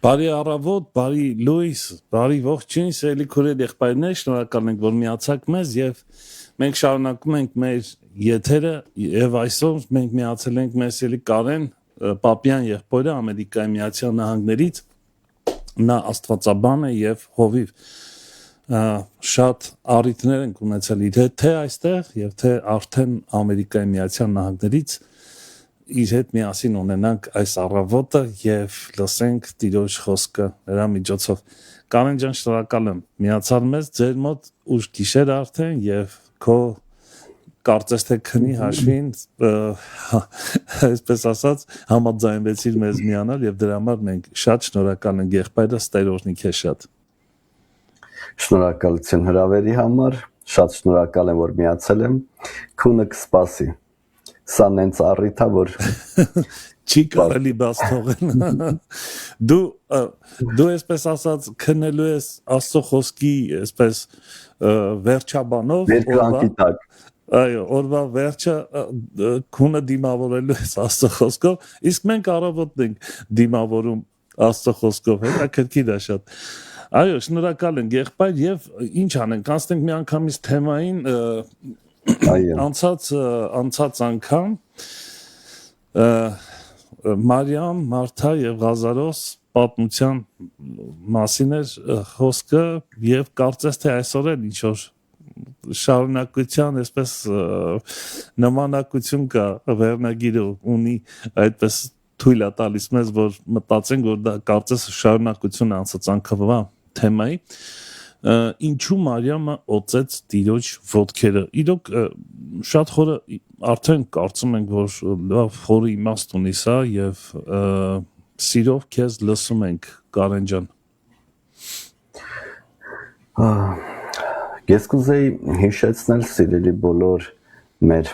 Բարի առավոտ, բարի լույս, բարի ողջույն, սիրելի քուրեր եղբայրներ, շնորհակալ ենք, որ միացաք մեզ եւ մենք շարունակում ենք մեր եթերը եւ այսօր մենք միացել ենք մեր սիրելի Կարեն Պապյան եղբայրը Ամերիկայի Միացյալ Նահանգներից, նա աստվածաբան է եւ հովիվ շատ առիթներ ենք ունեցել իր հետ թե այստեղ եւ թե արդեն Ամերիկայի Միացյալ Նահանգներից իր հետ միասին ունենանք այս առավոտը եւ լսենք Տիրոջ խոսքը նրա միջոցով։ Կարեն ջան, շնորհակալ եմ միացար մեզ, ձեր մոտ ուշ գիշեր արդեն եւ քո կարծես թե քնի հաշվին այսպես ասած համաձայնվեցիր մեզ միանալ եւ դրա համար մենք շատ շնորհակալ ենք եղբայրս Տերորնիկ է շատ։ Շնորհակալություն հրավերի համար, շատ շնորհակալ եմ որ միացել եմ, քունը կսպասի։ Սա նենց առիթ է, որ չի կարելի բաց թողել։ Դու այսպես ասած քնելու ես Աստծո խոսքի այսպես վերջաբանով Վերջանկի տակ։ Այո, օրվա վերջը քունը դիմավորելու ես Աստծո խոսքով, իսկ մենք առավոտն ենք դիմավորում Աստծո խոսքով, հետաքրքիր է շատ։ Այո, շնորհակալ ենք եղբայր եւ ինչ անենք, անցնենք մի անգամից թեմային անցած անգամ Մարիամ, Մարթա եւ Ղազարոս պատմության մասին էր խոսքը եւ կարծես թե այսօր էլ ինչ որ շարունակության այսպես նմանակություն կա վերնագիրը ունի այդպես թույլ է տալիս մեզ որ մտածենք որ դա կարծես շարունակություն անցած անգամվա թեմայի ինչու Մարիամը օծեց Տիրոջ ոտքերը իրոք շատ խորը արդեն կարծում ենք որ լավ խորը իմաստ ունի սա եւ սիրով քեզ լսում ենք Կարեն ջան Ես կուզեի հիշեցնել սիրելի բոլոր մեր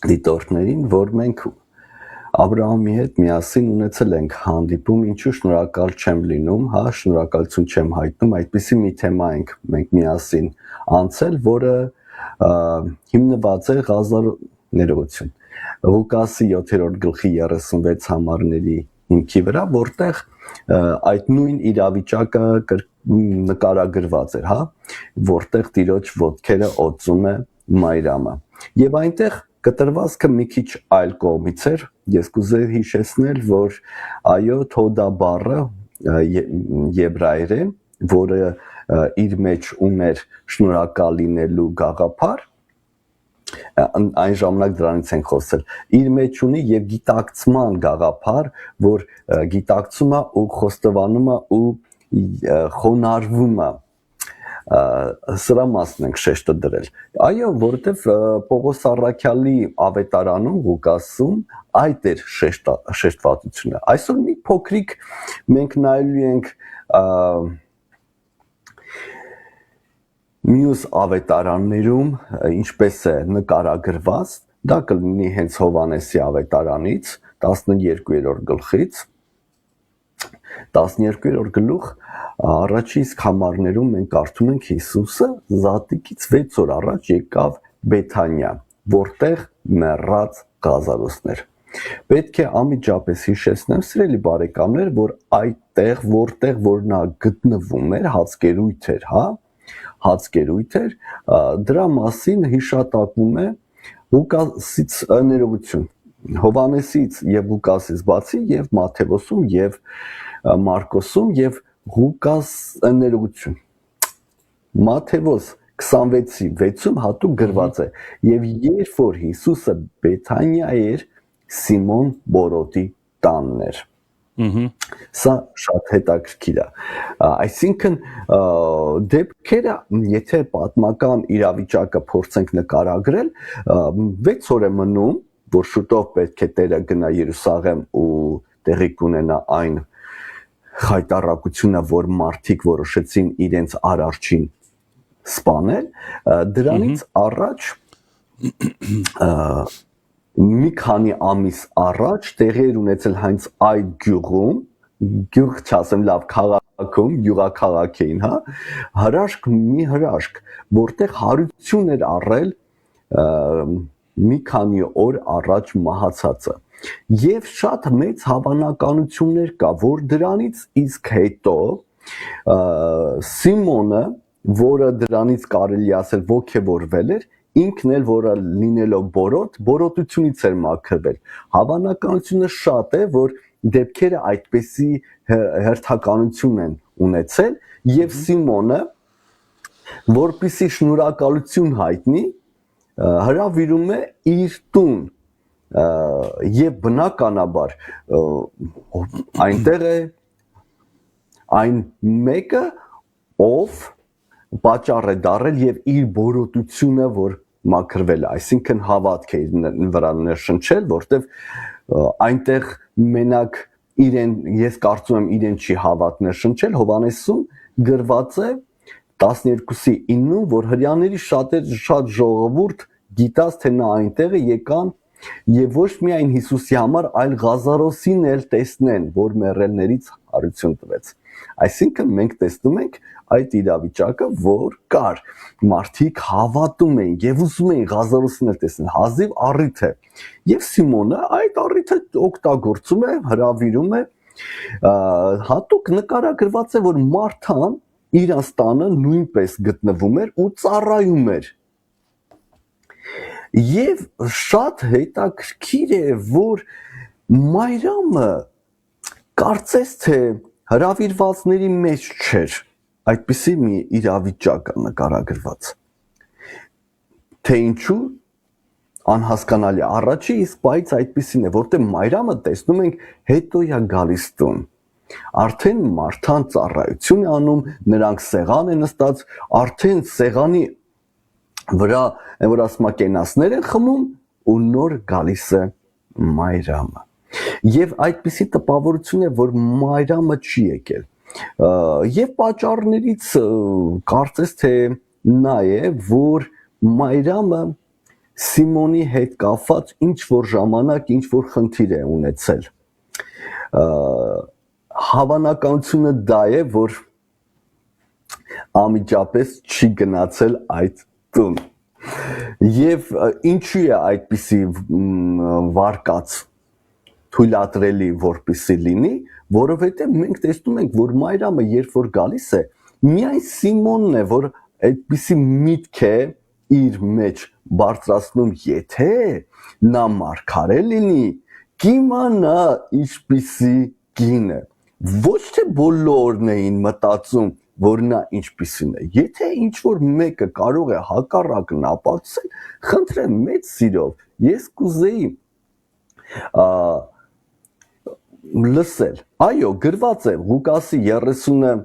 դիտորդներին որ մենք Աբրահամի հետ միասին ունեցել ենք հանդիպում, ինչու շնորհակալ չեմ լինում, հա, շնորհակալություն չեմ հայտնում, այդպիսի մի թեմա ենք մենք միասին անցել, որը հիմնված է Ղազար ներողություն։ Ղուկասի 7-րդ գլխի 36 համարների հիմքի վրա, որտեղ այդ նույն իրավիճակը նկարագրված էր, հա, որտեղ Տիրոջ ոտքերը օծում է Մարիամը։ Եվ այնտեղ կտրվածքը մի քիչ այլ կողմից էր, ես կուզեի հիշեցնել, որ այո, թոդա բառը եբրայերեն, որը իր մեջ ուներ շնորհակալ լինելու գաղափար, այն ժամանակ դրանից ենք խոսել, իր մեջ ունի եւ գիտակցման գաղափար, որ գիտակցում է ու խոստովանում է ու խոնարհվում է, սրա մասն ենք շեշտը դրել։ Այո, որովհետեւ Պողոս Առաքյալի ավետարանում Ղուկասում այդ էր շեշտվածությունը։ Այսօր մի փոքրիկ մենք նայելու ենք մյուս ավետարաններում ինչպես է նկարագրված, դա կլինի հենց Հովանեսի ավետարանից 12-րդ գլխից 12-րդ գլուխ առաջի իսկ համարներում մենք կարդում ենք Հիսուսը զատիկից 6 օր առաջ եկավ Բեթանիա, որտեղ մեռած Ղազարոսներ։ Պետք է անմիջապես հիշեցնեմ, սիրելի բարեկամներ, որ այդտեղ, որտեղ որ նա գտնվում էր, հացկերույթ էր, հա, հացկերույթ էր, դրա մասին հիշատակվում է Ղուկասից ներողություն, Հովանեսից եւ Ղուկասից բացի եւ Մատթեոսում եւ Մարկոսում եւ Ղուկաս ներողություն։ Մատթեոս 26-ի 6-ում հատուկ գրված է եւ երբ որ Հիսուսը Բեթանիա էր, Սիմոն Բորոտի տանն էր։ Սա շատ հետաքրքիր է։ Այսինքն դեպքերը, եթե պատմական իրավիճակը փորձենք նկարագրել, 6 օր է մնում, որ շուտով պետք է Տերը գնա Երուսաղեմ ու տեղի կունենա այն խայտառակությունը, որ մարդիկ որոշեցին իրենց արարչին սպանել, դրանից առաջ մի քանի ամիս առաջ տեղի էր ունեցել հենց այդ գյուղում, գյուղ չասեմ լավ քաղաքում, գյուղաքաղաք էին, հա, մի հրաշք, որտեղ հարություն էր առել մի քանի օր առաջ մահացածը։ Եվ շատ մեծ հավանականություններ կա, որ դրանից իսկ հետո Սիմոնը, որը դրանից կարելի ասել ոգևորվել էր, ինքն էլ որը լինելով բորոտությունից էր մաքրվել։ Հավանականությունը շատ է, որ դեպքերը այդպեսի հերթականություն են ունեցել եւ Սիմոնը, որպեսի շնորհակալություն հայտնի, հրավիրում է իր տուն եւ բնականաբար այնտեղ է այն մեկը, ով պատճառ է դարել եւ իր բորոտությունը, որ մաքրվել է, այսինքն հավատք է վրա ներշնչել, որտեվ այնտեղ մենակ իրեն, ես կարծում եմ իրեն չի հավատ ներշնչել, Հովանեսում գրված է 12:9-ում, որ հрьяաների շատ ժողովուրդ գիտած թե նա այնտեղ է եկան եւ ոչ միայն Հիսուսի համար, այլ Ղազարոսին էլ տեսնեն, որ մեռելներից հարություն տվեց։ Այսինքն մենք տեսնում ենք այդ իրավիճակը, որ կար, մարդիկ հավատում էին եւ ուզում էին Ղազարոսին էլ տեսնել, հազիվ առիթ է։ Եվ Սիմոնը այդ առիթը օգտագործում է, հրավիրում է, հատուկ նկարագրված է, որ Մարթան իրաց տանը նույնպես գտնվում էր ու ծառայում էր։ Եվ շատ հետաքրքիր է, որ Մայրամը կարծես թե հրավիրվածների մեջ չէր, այդպիսի մի իրավիճակ է նկարագրված։ Թե ինչու անհասկանալի առաջի, իսկ բայց այդպիսին է, որտեղ Մայրամը տեսնում ենք հետո է գալիս տուն։ Արդեն Մարթան ծառայություն է անում, նրանք սեղան են նստած, արդեն սեղանի վրա որ ասма կենասներ են խմում ու նոր գալիս է Մայրամը։ Եվ այդպիսի տպավորություն է, որ Մայրամը չի եկել։ Եվ պատճառներից կարծես թե նա է, որ Մայրամը Սիմոնի հետ կապված ինչ որ ժամանակ ինչ որ խնդիր է ունեցել։ Հավանականությունը դա է, որ անմիջապես չի գնացել այդ տուն։ Եվ ինչու է այդպիսի վարկած թույլատրելի որպեսի լինի, որովհետև մենք տեսնում ենք, որ Մայրամը երբ որ գալիս է, միայն Սիմոնն է, որ այդպիսի միտք է իր մեջ բարձրացնում, եթե նա մարգարե լինի, կիմանա ինչպիսի կին է։ Ոչ թե բոլորն էին մտածում, որ նա ինչպիսին է։ Եթե ինչ որ մեկը կարող է հակառակն ապացուցել, խնդրեմ մեծ սիրով, ես կուզեի լսել։ Այո, գրված է Ղուկասի 30-ը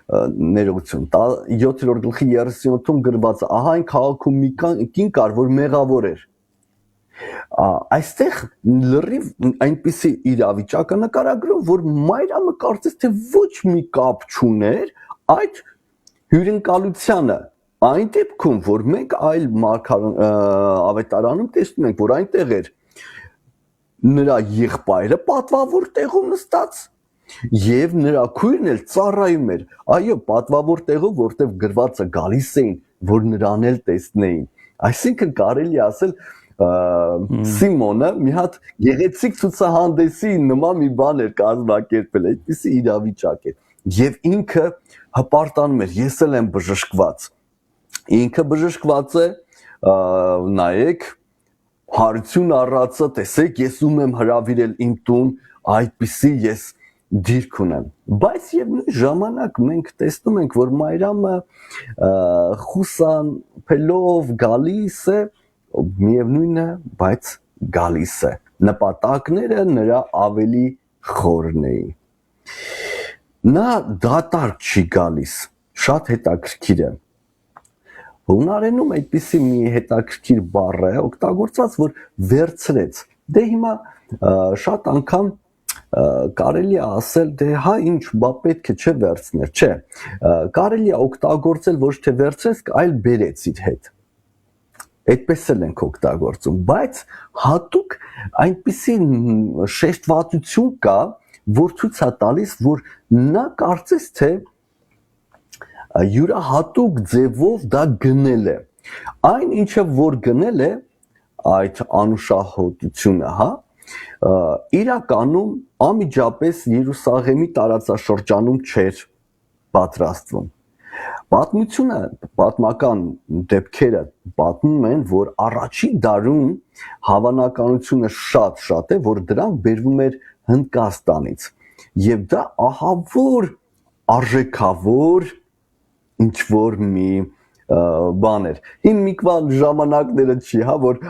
ներողություն 7-րդ գլխի 37-ում գրված է, ահա այն քաղաքում մի կին կար, որ մեղավոր էր։ Այստեղ լրիվ այնպիսի իրավիճակ է նկարագրում, որ Մարիամը կարծես թե ոչ մի կապ չուներ այդ հյուրընկալությանը, այն դեպքում, որ մենք այլ ավետարանում տեսնում ենք, որ այնտեղ էր նրա եղբայրը պատվավոր տեղում նստած եւ նրա քույրն էլ ծառայում էր։ Այո, պատվավոր տեղով, որտեղ գրված է գալիս էին, որ նրան էլ տեսնեին։ Այսինքն կարելի ասել Սիմոնը մի հատ գեղեցիկ ցուցահանդեսի նման մի բան էր կազմակերպել, այդպիսի իրավիճակ է։ Եվ ինքը հպարտանում էր, ես էլ եմ բժշկված։ Ինքը բժշկված է, նայեք, հարություն առածը, տեսեք, ես ում եմ հրավիրել իմ տուն, այդպիսի ես դիրք ունեմ։ Բայց եւ նույն ժամանակ մենք տեսնում ենք, որ Մարիամը խուսափելով գալիս է, միևնույնն է, բայց գալիս է։ Նպատակները նրա ավելի խորն էին։ Նա դատարկ չի գալիս, շատ հետաքրքիր է։ Հունարենում այդպիսի մի հետաքրքիր բառ է օգտագործած, որ վերցրեց։ Դե հիմա շատ անգամ կարելի է ասել, դե հա ինչ, բա պետք է չէ վերցներ, չէ։ Կարելի է օգտագործել ոչ թե վերցրեց, այլ բերեց իր հետ։ Այդպես էլ ենք օգտագործում, բայց հատուկ այնպիսի շեշտվածություն կա, որ ցույց է տալիս, որ նա կարծես թե յուրահատուկ ձևով դա գնել է։ Այն ինչը որ գնել է, այդ անուշահոտությունը, հա, իրականում անմիջապես Երուսաղեմի տարածաշրջանում չէր պատրաստվում։ Պատմությունը, պատմական դեպքերը պատմում են, որ առաջին դարում հավանականությունը շատ է, որ դրան բերվում էր Հնդկաստանից։ Եվ դա ահավոր արժեքավոր ինչ որ մի բան էր։ Հին միկվան ժամանակները չի, հա, որ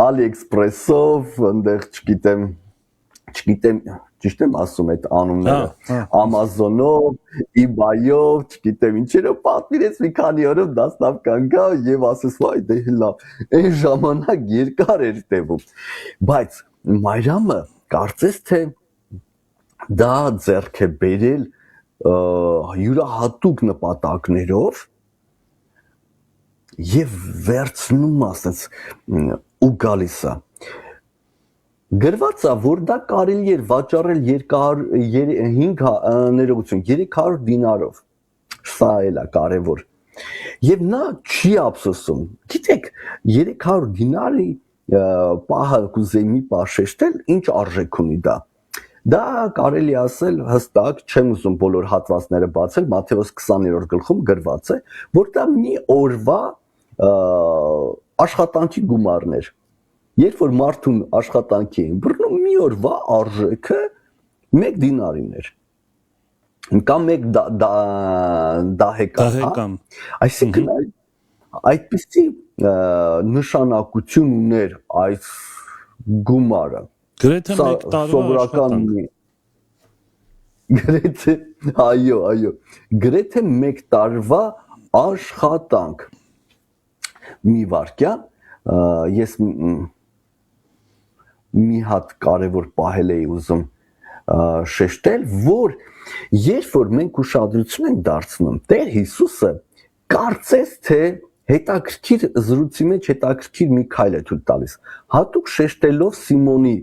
AliExpress-ով, այնտեղ չգիտեմ, ճիշտ եմ ասում այդ անունները, Amazon-ով, eBay-ով, չգիտեմ ինչերով պատվիրեց մի քանի օրով դասնավ կանգա եւ ասես, վայ, դե լավ, այն ժամանակ երկար էր տևում։ Բայց Մարիամը կարծես թե դա ձեռք է բերել յուրահատուկ նպատակներով եւ վերցնում ասես ու գալիս է։ Գրված է, որ դա կարելի էր վաճառել 300 դինարով։ Սա էլ է կարևոր։ Եվ նա չի ափսոսում։ Գիտեք, 300 դինարի պահը կուզեի մի պահ շեշտել, ինչ արժեք ունի դա։ Դա կարելի ասել հստակ, չեմ ուզում բոլոր հատվածները բացել, Մատթեոս 20-րդ գլխում գրված է, որ դա մի օրվա աշխատանքի գումարներ։ Երբ որ մարդուն աշխատանքի էին բռնում, մի օրվա արժեքը 1 դինարին էր։ Կամ 1 դահեկան։ Այսինքն այդպիսի նշանակություն ուներ այս գումարը։ Գրեթե 1 տարվա աշխատանք։ Գրեթե, այո, գրեթե 1 տարվա աշխատանք։ Մի վարքյան, ես մի հատ կարևոր պահել էի ուզում շեշտել, որ երբ որ մենք ուշադրություն ենք դարձնում, Տեր Հիսուսը կարծես թե հետաքրքիր զրույցի մեջ հետաքրքիր մի քայլ է թույլ տալիս, հատուկ շեշտելով Սիմոնի,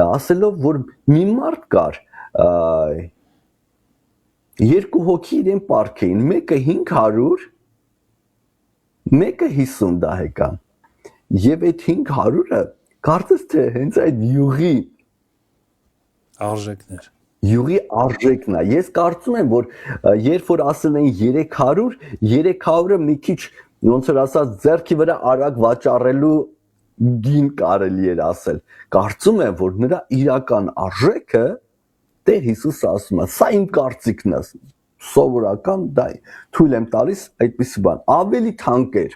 ասելով, որ մի մարդ կար, 2 հոգի իրեն պարկ էին, մեկը 500, մեկը 50 դահեկան, եւ այդ 500-ը կարծես թե հենց այդ յուղի արժեքներ։ Յուղի արժեքն է։ Ես կարծում եմ, որ երբ որ ասել են 300-ը մի քիչ ոնց որ ասած ձեռքի վրա արագ վաճառելու գին կարելի էր ասել։ Կարծում եմ, որ նրա իրական արժեքը Տեր Հիսուսը ասում է, սա իմ կարծիքն է, սովորական դա թույլ եմ տալիս այդպիսի բան, ավելի թանկ էր։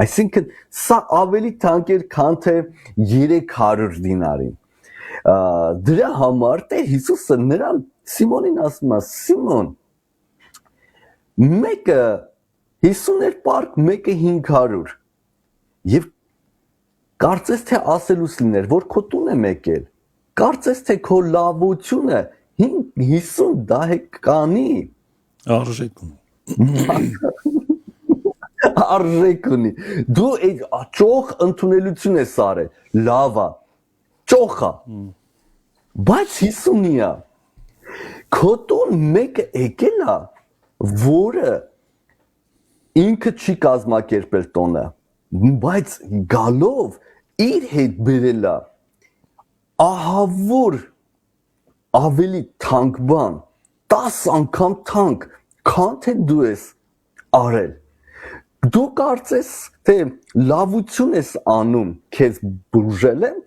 Այսինքն սա ավելի թանկ էր, քան թե 300 դինարին։ Դրա համար Տեր Հիսուսը նրան Սիմոնին ասում է, Սիմոն, մեկը 50 պարկ, մեկը 500։ Եվ կարծես թե ասելուց լիներ, որ քո տուն եմ եկել, կարծես թե քո լավությունը 50 դահեկանի Արժեք ունի։ արժեք ունի։ Դու այդ ճոխ ընդունելություն ես արել, լավ է, ճոխ է, բայց 50-ի է։ Քո տուն մեկը եկել է, որը ինքը չի կազմակերպել տոնը, բայց գալով իր հետ բերել է ահավոր ավելի թանկ բան, 10 անգամ թանկ, քան թե դու ես արել։ Դու կարծես թե լավություն ես անում, քեզ բուժել եմ,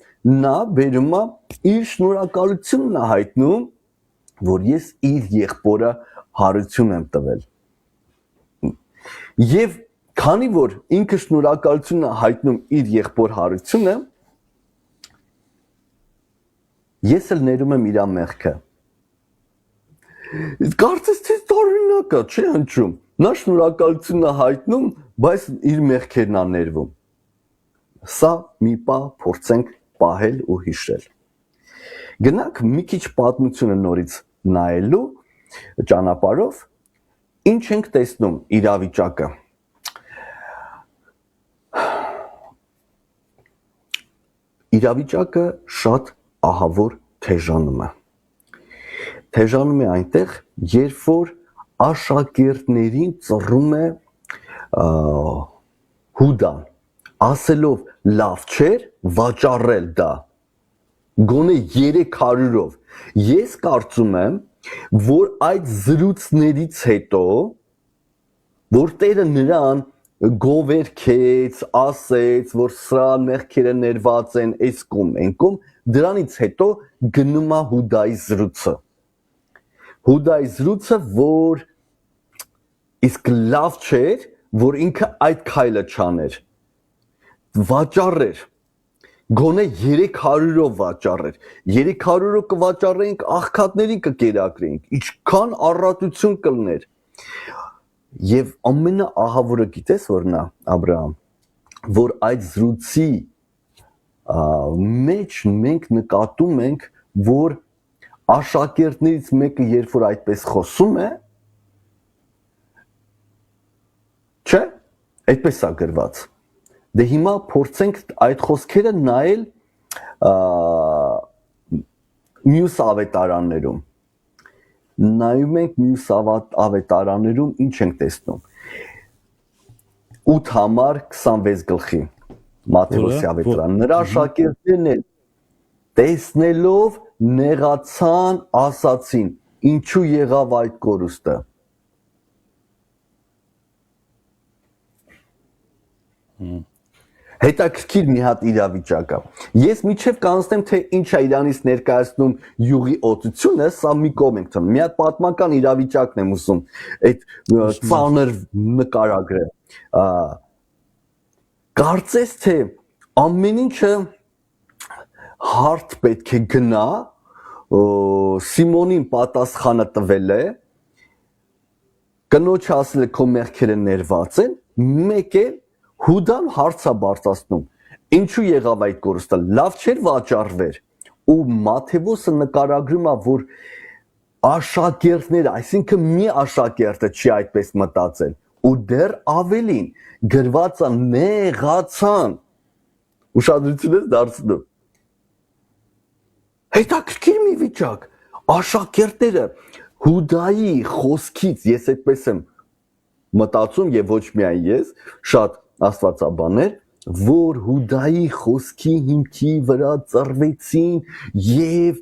նա բերում է իր շնորհակալությունն է հայտնում, որ ես իր եղբորը հարություն եմ տվել։ Եվ քանի որ ինքը շնորհակալություն է հայտնում իր եղբոր հարությունը, ես էլ ներում եմ իր մեղքը։ Կարծես թե տարօրինակ է, չէ՞ հնչում։ Նա շնորհակալություն է հայտնում, բայց իր մեղքերն է ներվում։ Սա մի պահ փորձենք պահել ու հիշել։ Գնանք մի քիչ պատմությունը նորից նայելու ճանապարհով, ինչ ենք տեսնում իրավիճակը։ Իրավիճակը շատ ահավոր թեժանում է։ Թեժանում է այնտեղ, երբ որ աշակերտներին ծռում է Հուդան, ասելով լավ չէր վաճառել դա, գոնե 300-ով։ Ես կարծում եմ, որ այդ զրույցներից հետո, որ Տերը նրան գովերքեց, ասեց, որ սրա մեղքերը ներված են այս կողմ, այն կողմ, դրանից հետո գնում է Հուդայի զրույցը։ Հուդայի զրույցը, որ իսկ լավ չէր, որ ինքը այդ քայլը չաներ։ Վաճառեր, գոնե 300-ով վաճառեր, 300-ով կվաճառեինք, աղքատներին կկերակրեինք, ինչքան առատություն կլներ։ Եվ ամենաահավորը գիտես որն է, Աբրահամ, որ այդ զրույցի մեջ մենք նկատում ենք, որ աշակերտներից մեկը երբ որ այդպես խոսում է, չէ, այդպես է գրված։ Դե հիմա փորձենք այդ խոսքերը նայել մյուս ավետարաններում։ Նայում ենք մյուս ավետարաններում ինչ ենք տեսնում։ 8 համար 26 գլխի Մատթեոսի ավետարան։ Նրա աշակերտներն էլ տեսնելով նեղացան, ասացին. ինչու եղավ այդ կորուստը։ Հետաքրքիր մի հատ իրավիճակ է։ Ես միջև կանցնեմ, թե ինչ է իրանից ներկայացնում յուղի օծությունը, սա մի կողմ ենք թվում։ Մի հատ պատմական իրավիճակն եմ ուզում այդ ծանր նկարագրել։ Կարծես թե ամեն ինչը հարթ պետք է գնա, Սիմոնին պատասխանը տվել է, կնոջը ասել է քո մեղքերը ներված են, մեկ էլ Հուդան հարց է բարձրացնում, ինչու եղավ այդ կորուստը, լավ չէր վաճառվեր, ու Մատթեոսը նկարագրում է, որ աշակերտները, այսինքն մի աշակերտը չի այդպես մտածել, ու դեռ ավելին գրված է նեղացան, ուշադրություն ես դարձնում։ Հետաքրքիր մի վիճակ, աշակերտները Հուդայի խոսքից, ես այդպես եմ մտածում եւ ոչ միայն ես, շատ աստվածաբաններ, որ Հուդայի խոսքի հիմքի վրա ծռվեցին եւ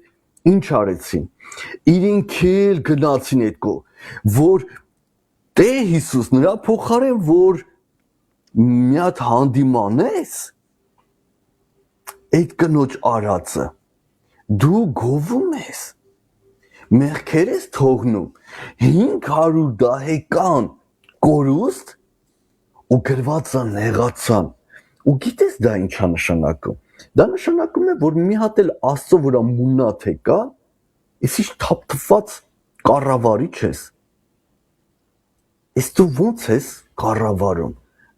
ինչ արեցին։ Իրենք էլ գնացին այդ կողմ, որ Տեր Հիսուս նրա փոխարեն որ մի հատ հանդիմանես այդ կնոջ արածը դու գովում ես մեղքեր ես թողնում 500 դահեկան կորուստ ու գրվածը նեղացան ու գիտես դա ինչա նշանակում դա նշանակում է որ մի հատ էլ Աստծո վրա մունաթ եկա իսկ ինչ թափթփված կառավարիչ ես Իսկ դու ո՞նց ես կառավարում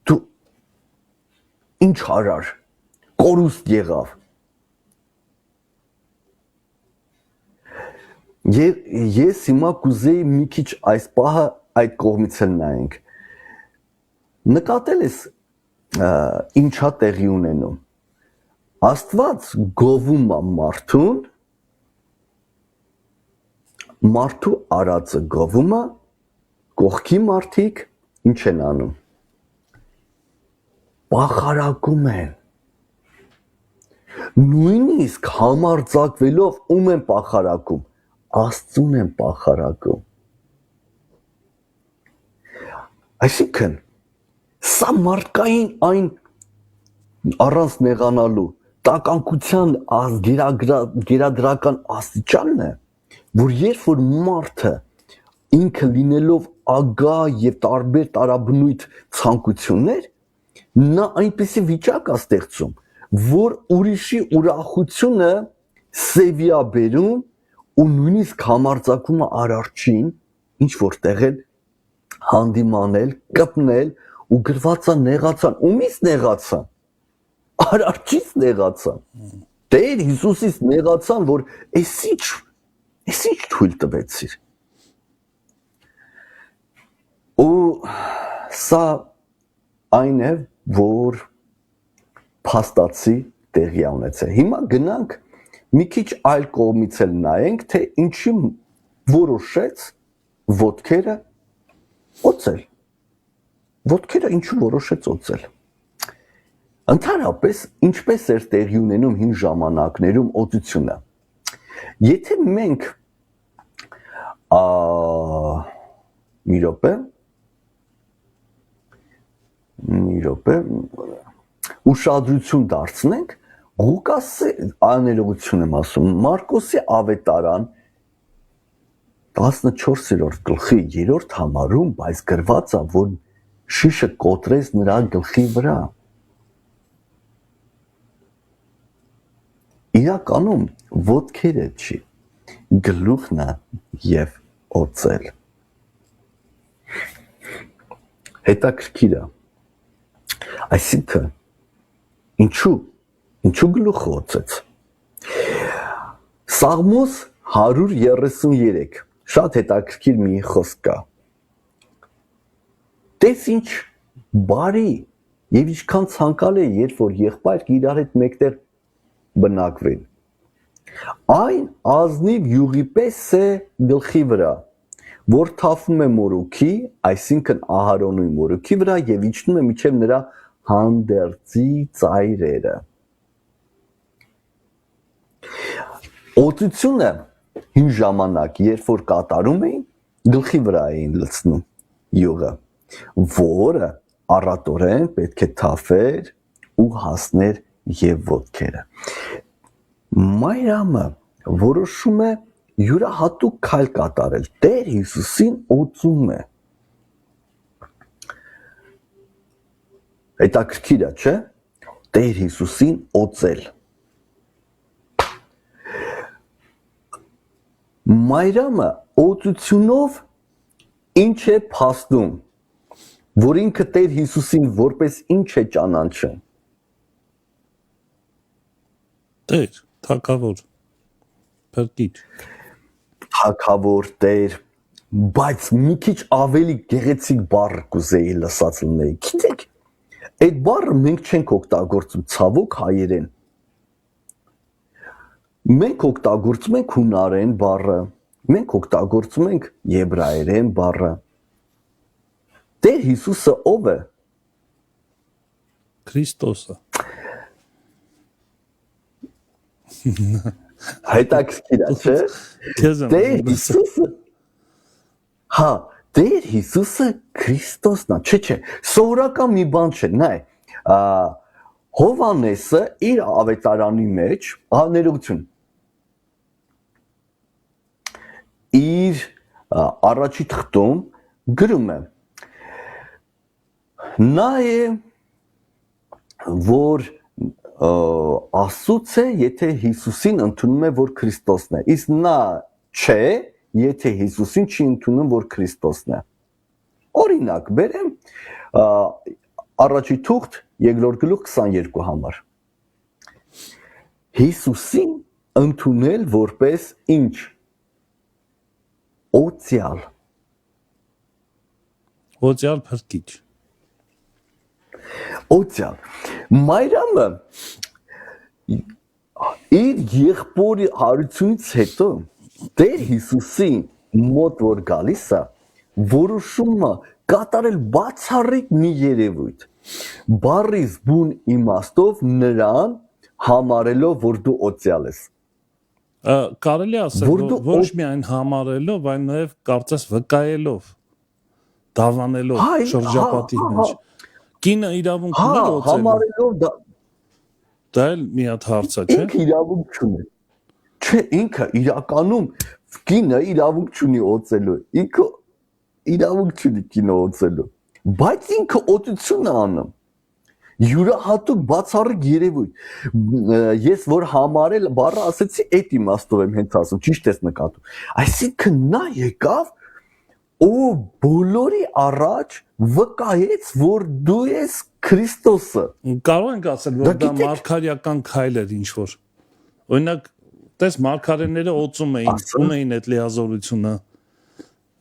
դու ինչ արար կորուստ եղավ ես հիմա կուզեի մի քիչ այս պահը այդ կողմից էլ նայենք նկատել ես ինչա տեղի ունենում Աստված գովում է մարդու արածը գովում է Կողքի մարդիկ ինչ են անում Պախարակում են նույնիսկ համարձակվելով ում են պախարակում Աստծուն են պախարակում Այսինքն սա մարդկային այն առանց նեղանալու տականկության գերադրական աստիճանն է որ երբ որ մարդը ինքը լինելով ագա եւ տարբեր տարաբնույթ ցանկություններ նա այնպեսի վիճակ է ստեղծում որ ուրիշի ուրախությունը սևիա բերում ու նույնիսկ համարձակում է արարչին ինչ որ տեղել հանդիմանել կպնել ու գրվածա նեղացան ումից նեղացան արարչից նեղացան Տեր Հիսուսից նեղացան որ էս ինչ թույլ տվեցիր ու սա այն է որ փաստացի տեղի ունեցել հիմա գնանք մի քիչ այլ կողմից էլ նայենք թե ինչի որոշեց ոտքերը օծել ոտքերը ինչու որոշեց օծել Ընդհանրապես ինչպես էր տեղի ունենում հին ժամանակներում օծությունը Եթե մենք մի րոպե ուշադրություն դարձնենք Ղուկասի աներողություն եմ ասում Մարկոսի ավետարան 14-րդ գլխի 3-րդ համարում բայց գրված է որ շիշը կոտրեց նրա գլխի վրա Իրականում ոտքերը չի գլուխն է եւ օծել Հետաքրքիր է Այսինքն ինչու գլուխը օծեց Սաղմոս 133 շատ հետաքրքիր մի խոսք կա Տես ինչ բարի եւ ինչքան ցանկալի է երբ որ եղբայրը իրար հետ մեկտեղ բնակվեն Այն ազնիվ յուղի պես է գլխի վրա որ թափվում է մորուքի այսինքն Ահարոնի մորուքի վրա եւ իջնում է մինչեւ նրա հանդերձի ծայրերը Օծությունը հին ժամանակ երբ որ կատարում էին գլխի վրա էին լցնում յուղը որը առատորեն պետք է թափեր ու հասներ եւ ոտքերը Մայրամը որոշում է յուրահատուկ քայլ կատարել Տեր Հիսուսին օծում է Հետաքրքիր է չէ Տեր Հիսուսին օծել Մայրամը օծությունով ինչ է փաստում որ ինքը Տեր Հիսուսին որպես ինչ է ճանաչում Տեր թակավոր փրկիչ թակավոր Տեր բայց մի քիչ ավելի գեղեցիկ բառ կուզեի լսած լինեի գիտեք այդ բառը մենք չենք օգտագործում ցավոք հայերեն մենք օգտագործում ենք հունարեն բառը մենք օգտագործում ենք եբրայերեն բառը Տեր Հիսուսը ով է Քրիստոսը Հետաքրքիր է չէ Տեր Հիսուսը Հա Տեր Հիսուսը Քրիստոսն է, չէ, սովորական մի բան չէ, նայ, Հովանեսը իր ավետարանի մեջ, ներողություն, իր առաջի թղթում գրում է, նա է, որ Աստծուց է, եթե Հիսուսին ընդունում է, որ Քրիստոսն է, իսկ նա չէ, եթե Հիսուսին չի ընդունում, որ Քրիստոսն է։ Օրինակ, բերեմ առաջի թուղթ 2-րդ գլուխ 22 համար։ Հիսուսին ընդունել որպես ինչ։ Օծյալ։ Օծյալ փրկիչ։ Օծյալ։ Մայրամը իր եղբորի հարությունից հետո Տեր Հիսուսին մոտ որ գալիս է, որոշումը կատարել բացառիկ մի երևույթ, բառից բուն իմաստով նրան համարելով, որ դու օծյալ ես։ Կարելի ասել, ոչ միայն համարելով, այլ նաև կարծես վկայելով, դավանելով շրջապատի մեջ։ Կինը իրավունք ուներ օծելու։ Համարելով դա էլ մի հատ հարց է, չէ՞։ Ինքը իրավունք չունի։ Չէ, ինքը իրականում կինը իրավունք չունի օծելու։ Ինքը իրավունք չունի կինը օծելու։ Բայց ինքը օծություն է անում։ Յուրահատուկ բացառիկ երևույթ։ Ես որ համարել բառը ասեցի, այդ իմաստով եմ հենց ասում, ճիշտ ես նկատում։ Այսինքն նա եկավ ու բոլորի առաջ վկայեց, որ դու ես Քրիստոսը։ Կարող ենք ասել, որ դա մարգարեական քայլ էր ինչ որ։ Օրինակ, տես մարգարեները օծում էին, ունեին այդ լիազորությունը։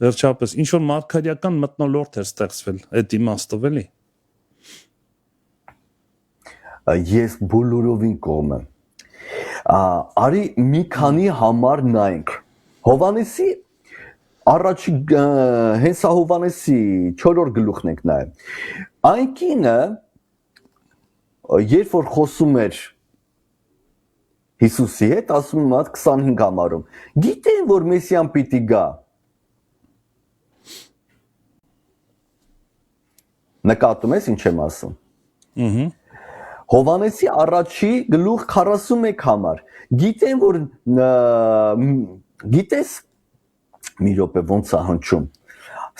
Վերջապես, ինչ որ մարգարեական մթնոլորտ էր ստեղծվել այդ իմաստով, էլի։ Ես բոլորովին կողմ եմ։ Արի մի քանի համար նայենք։ Հովանեսի առաջի հենց Հովանեսի 4-րդ գլուխն ենք նայում։ Այն կինը երբ որ խոսում էր Հիսուսի հետ, ասում եմ 25 համարում, գիտեն որ Մեսիան պիտի գա։ Նկատում ես ինչ եմ ասում։ Հովանեսի առաջի գլուխ 41 համար։ Գիտեն որ գիտես մի րոպե ոնց է հնչում։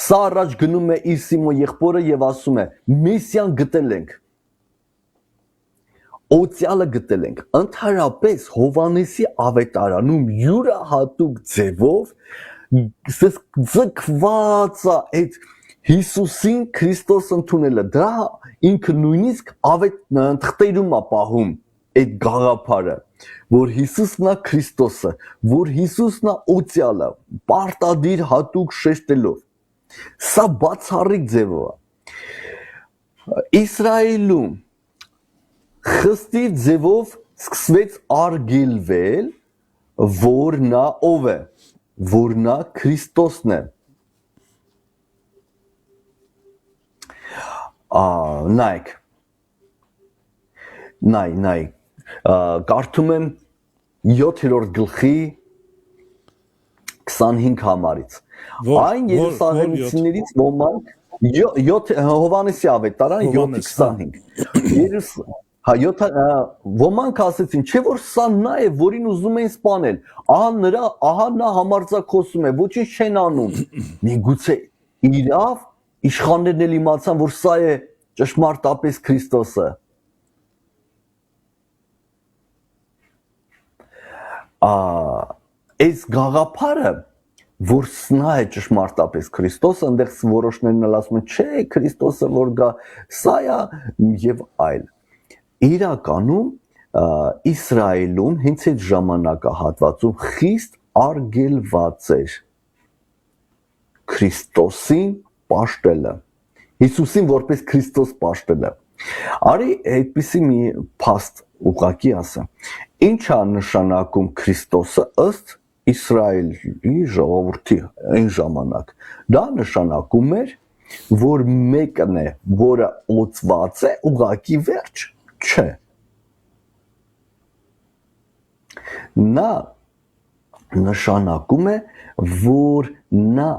Սա առաջ գնում է իր Սիմոն եղբորը եւ ասում է. Մեսիան գտել ենք։ Օծյալը գտել ենք։ Ընդհանրապես Հովանեսի ավետարանում յուրահատուկ ձևով ձգված է այդ Հիսուսին Քրիստոս ընդունելը։ Դա ինքը նույնիսկ թղթերում է պահում այդ գաղափարը, որ Հիսուսն է Քրիստոսը, որ Հիսուսն է օծյալը, պարտադիր հատուկ շեշտելով։ Սա բացառիկ ձևով է։ Իսրայելում խստի ձևով սկսվեց արգելվել, որ նա ով է, որ նա Քրիստոսն է։ Նայք, նայ, կարդում եմ 7-րդ գլխի 25 համարից։ Այն երուսաղեմցիներից ոմանք, Հովանեսի ավետարան 7:25։ Ոմանք ասեցին, չէ որ սա նա է, որին ուզում էին սպանել, ահա նա համարձակոսում է, ոչինչ չեն անում։ Միգուցե իրավ իշխաններն էլ իմացան, որ սա է ճշմարտապես Քրիստոսը։ Այս գաղափարը, որ նա է ճշմարտապես Քրիստոսը, այնտեղ որոշներն էլ ասում են, չէ, Քրիստոսը որ գա, սա է եւ այլ։ Իրականում Իսրայելում հենց այդ ժամանակահատվածում խիստ արգելված էր Քրիստոսին պաշտելը, Հիսուսին որպես Քրիստոս պաշտելը։ Արի այդպիսի մի փաստ ուղղակի ասեմ։ Ինչ է նշանակում Քրիստոսը ըստ Իսրայելի ժողովրդի այն ժամանակ։ Դա նշանակում էր, որ մեկն է, որը օծված է, ուղղակի վերջ չէ։ Նա նշանակում է, որ նա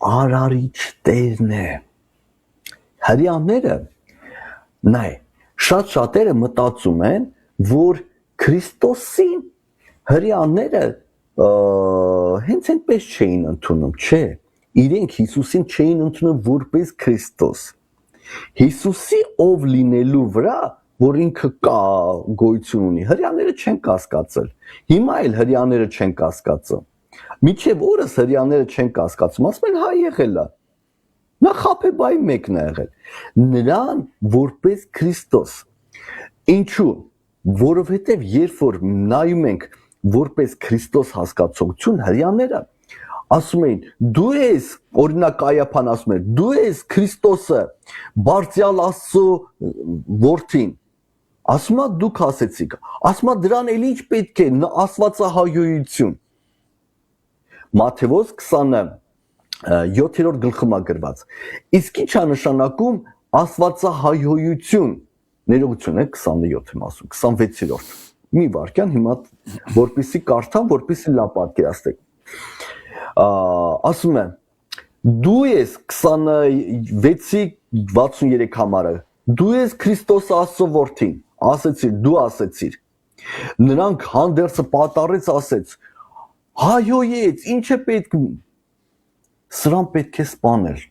Արարիչ Տերն է։ Հрьяաները նայ շատ շատերը մտածում են, որ Քրիստոսին հрьяաները հենց այնպես չէին ընդունում, չէ։ Իրենք Հիսուսին չէին ընդունում որպես Քրիստոս։ Հիսուսի ով լինելու վրա, որ ինքը կա գոյություն ունի, հрьяաները չեն կասկածել։ Հիմա էլ հрьяաները չեն կասկածում։ Միջև օրս հрьяաները չեն կասկածում, ասում են հա եղել է։ Նա խաբեբայի մեկն է եղել։ Նրան որպես Քրիստոս։ Ինչու՞։ Որովհետև երբ որ նայում ենք որպես Քրիստոս հասկացողություն, հрьяաները ասում էին դու ես, օրինակ Կայափան ասում էր, դու ես Քրիստոսը, Բարձյալ Աստծո որդին։ Ասում է դուք ասեցիք, ասում է դրան էլ ինչ պետք է աստվածահայություն։ Մատթեոս 27-րդ գլխում է գրված։ Իսկ ի՞նչ է նշանակում աստվածահայություն։ Ներողություն է 27-ում ասում, 26-րդ։ Մի վարքյան հիմա որպեսի կարդամ, որպեսի լավ պատկերացնեք։ Ասում է դու ես 26-ի 63 համարը դու ես Քրիստոս Աստծո որդին ասեցիր դու ասեցիր նրանք հանդերձը պատառեց ասեց հայոյեց ինչ է պետք սրան պետք է սպանել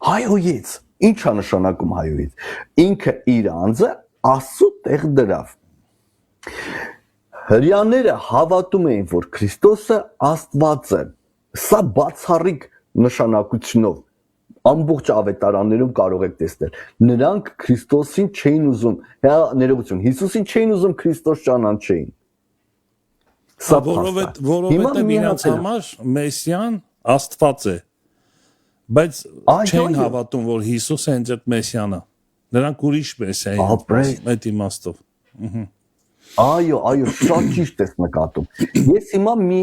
հայոյեց ինչ է նշանակում հայոյեց ինքը իր անձը Աստծո տեղ դրավ հрьяաները հավատում էին որ Քրիստոսը Աստված է Սա բացառիկ նշանակությունով ամբողջ ավետարաններում կարող եք տեսնել նրանք Քրիստոսին չէին ուզում ներողություն Հիսուսին չէին ուզում Քրիստոս ճանաչեին Սա որովհետև իրանց համար Մեսիան Աստված է բայց չեն հավատում որ Հիսուսը հենց այդ Մեսիան է նրանք ուրիշ Մեսիա են այդ իմաստով Այո շատ ճիշտ ես նկատում ես հիմա մի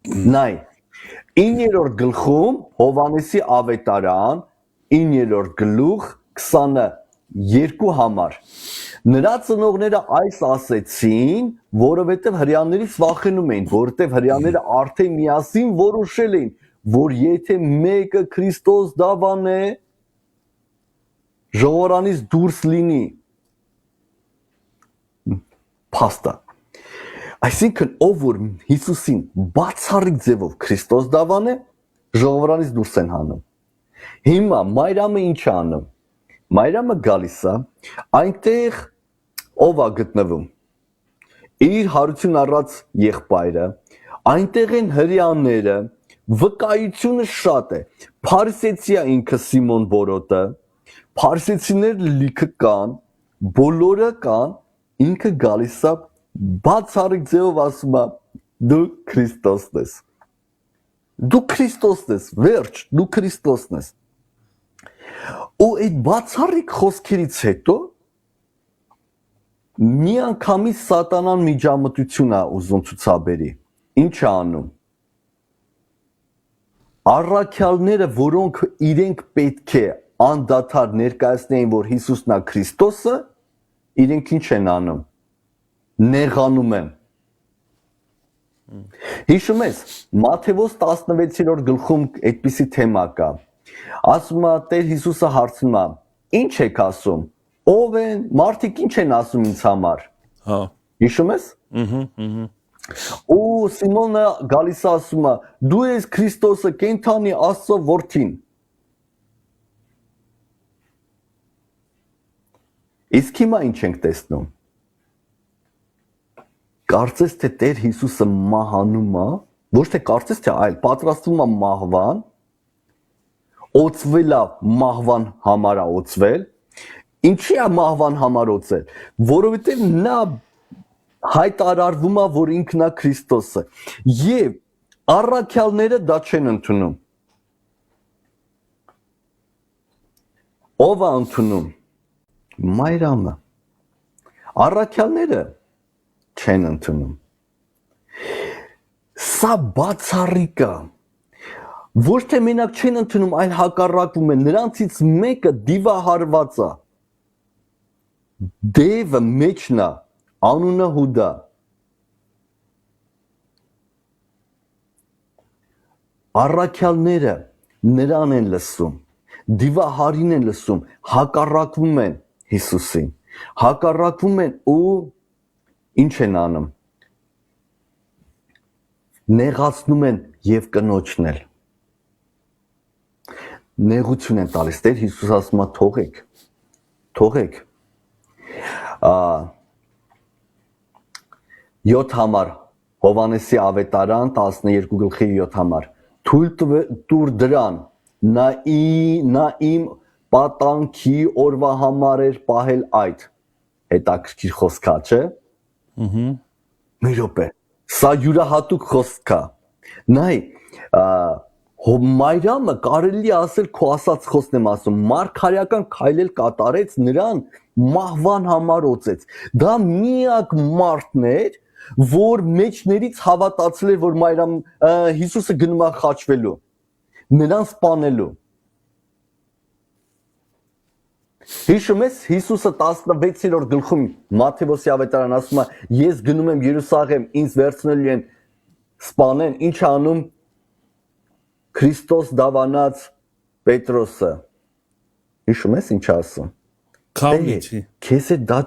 Նայ 9-րդ գլխում Հովանեսի ավետարան 9-րդ գլուխ 22 համար Նրա ծնողները այս ասեցին որովհետև հрьяաներից վախենում էին որովհետև հрьяաները արդեն միասին որոշել էին որ եթե մեկը Քրիստոս դավան է ժողովրանից դուրս լինի փաստա Այսինքն ով որ Հիսուսին բացառիկ ձևով Քրիստոս դավան է ժողովրանից դուրս են հանում Հիմա Մայրամը ինչ է անում Մայրամը գալիս է այնտեղ ով է գտնվում իր հարություն առած եղբայրը այնտեղ են հрьяաները վկայությունը շատ է Փարիսեցի է ինքը Սիմոն Բորոտը Փարիսեցիները լիքը կան բոլորը կան ինքը գալիս է բացառիկ ձևով ասում է դու Քրիստոսն ես դու Քրիստոսն ես վերջ դու Քրիստոսն ես ու այդ բացառիկ խոսքերից հետո միանգամից սատանան միջամտություն է ուզում ցուցաբերի ինչ է անում առաքյալները որոնք իրենք պետք է անդադար ներկայացնեին որ Հիսուսն է Քրիստոսը իրենք ինչ են անում Նեղանում են Հիշում ես Մատթեոս 16-րդ գլխում այդպիսի թեմա կա Ասում է Տեր Հիսուսը հարցնում է Ինչ եք ասում Ով են մարդիկ ինչ են ասում ինձ համար Հա Հիշում ես Ու Սիմոնը գալիս է ասում է Դու ես Քրիստոսը կենթանի Աստծո որդին Իսկ հիմա ինչ ենք տեսնում Կարծես թե Տեր Հիսուսը մահանում է, ոչ թե կարծես թե այլ պատրաստվում է մահվան, օծվել է մահվան համար է օծվել, ինչի է մահվան համար օծել, որովհետև նա հայտարարվում է, որ ինքն է Քրիստոսը, եւ առաքյալները դա չեն ընդունում։ Ով է ընդունում։ Մայրամը։ Առաքյալները չեն ընդունում։ Սա բացառիկ է։ Ոչ թե մենակ չեն ընդունում, այլ հակառակվում են։ Նրանցից մեկը դիվահարված է։ Դևը մեջն է, անունը Հուդա։ առաքյալները նրան են լսում, դիվահարին են լսում, հակառակվում են Հիսուսին, հակառակվում են ու ինչ են անում, նեղացնում են եւ կնոջն էլ, նեղություն են տալիս, Տեր Հիսուս ասում է թողեք, 7 համար Հովանեսի ավետարան 12:7 համար թույլ տուր դրան նա իմ պատանքի օրվա համար էր պահել այդ հետաքրքիր խոսքա չէ մի րոպե սա յուրահատուկ խոսքա նայ Մայրամը կարելի ասել քո ասած խոսքն եմ ասում մարգարեական քայլել կատարեց նրան մահվան համար օծեց դա միակ մարդն էր որ մեջներից հավատացել էր որ Մայրամ Հիսուսը գնում է խաչվելու նրան սպանելու Հիշում ես Հիսուսը 16-րդ գլխում Մատթեոսի ավետարան ասում է ես գնում եմ Երուսաղեմ ինձ վերցնելու են սպանեն ինչ անում Քրիստոս դավանած Պետրոսը Հիշում ես ինչ ասում Քավլիցի քեզ է դա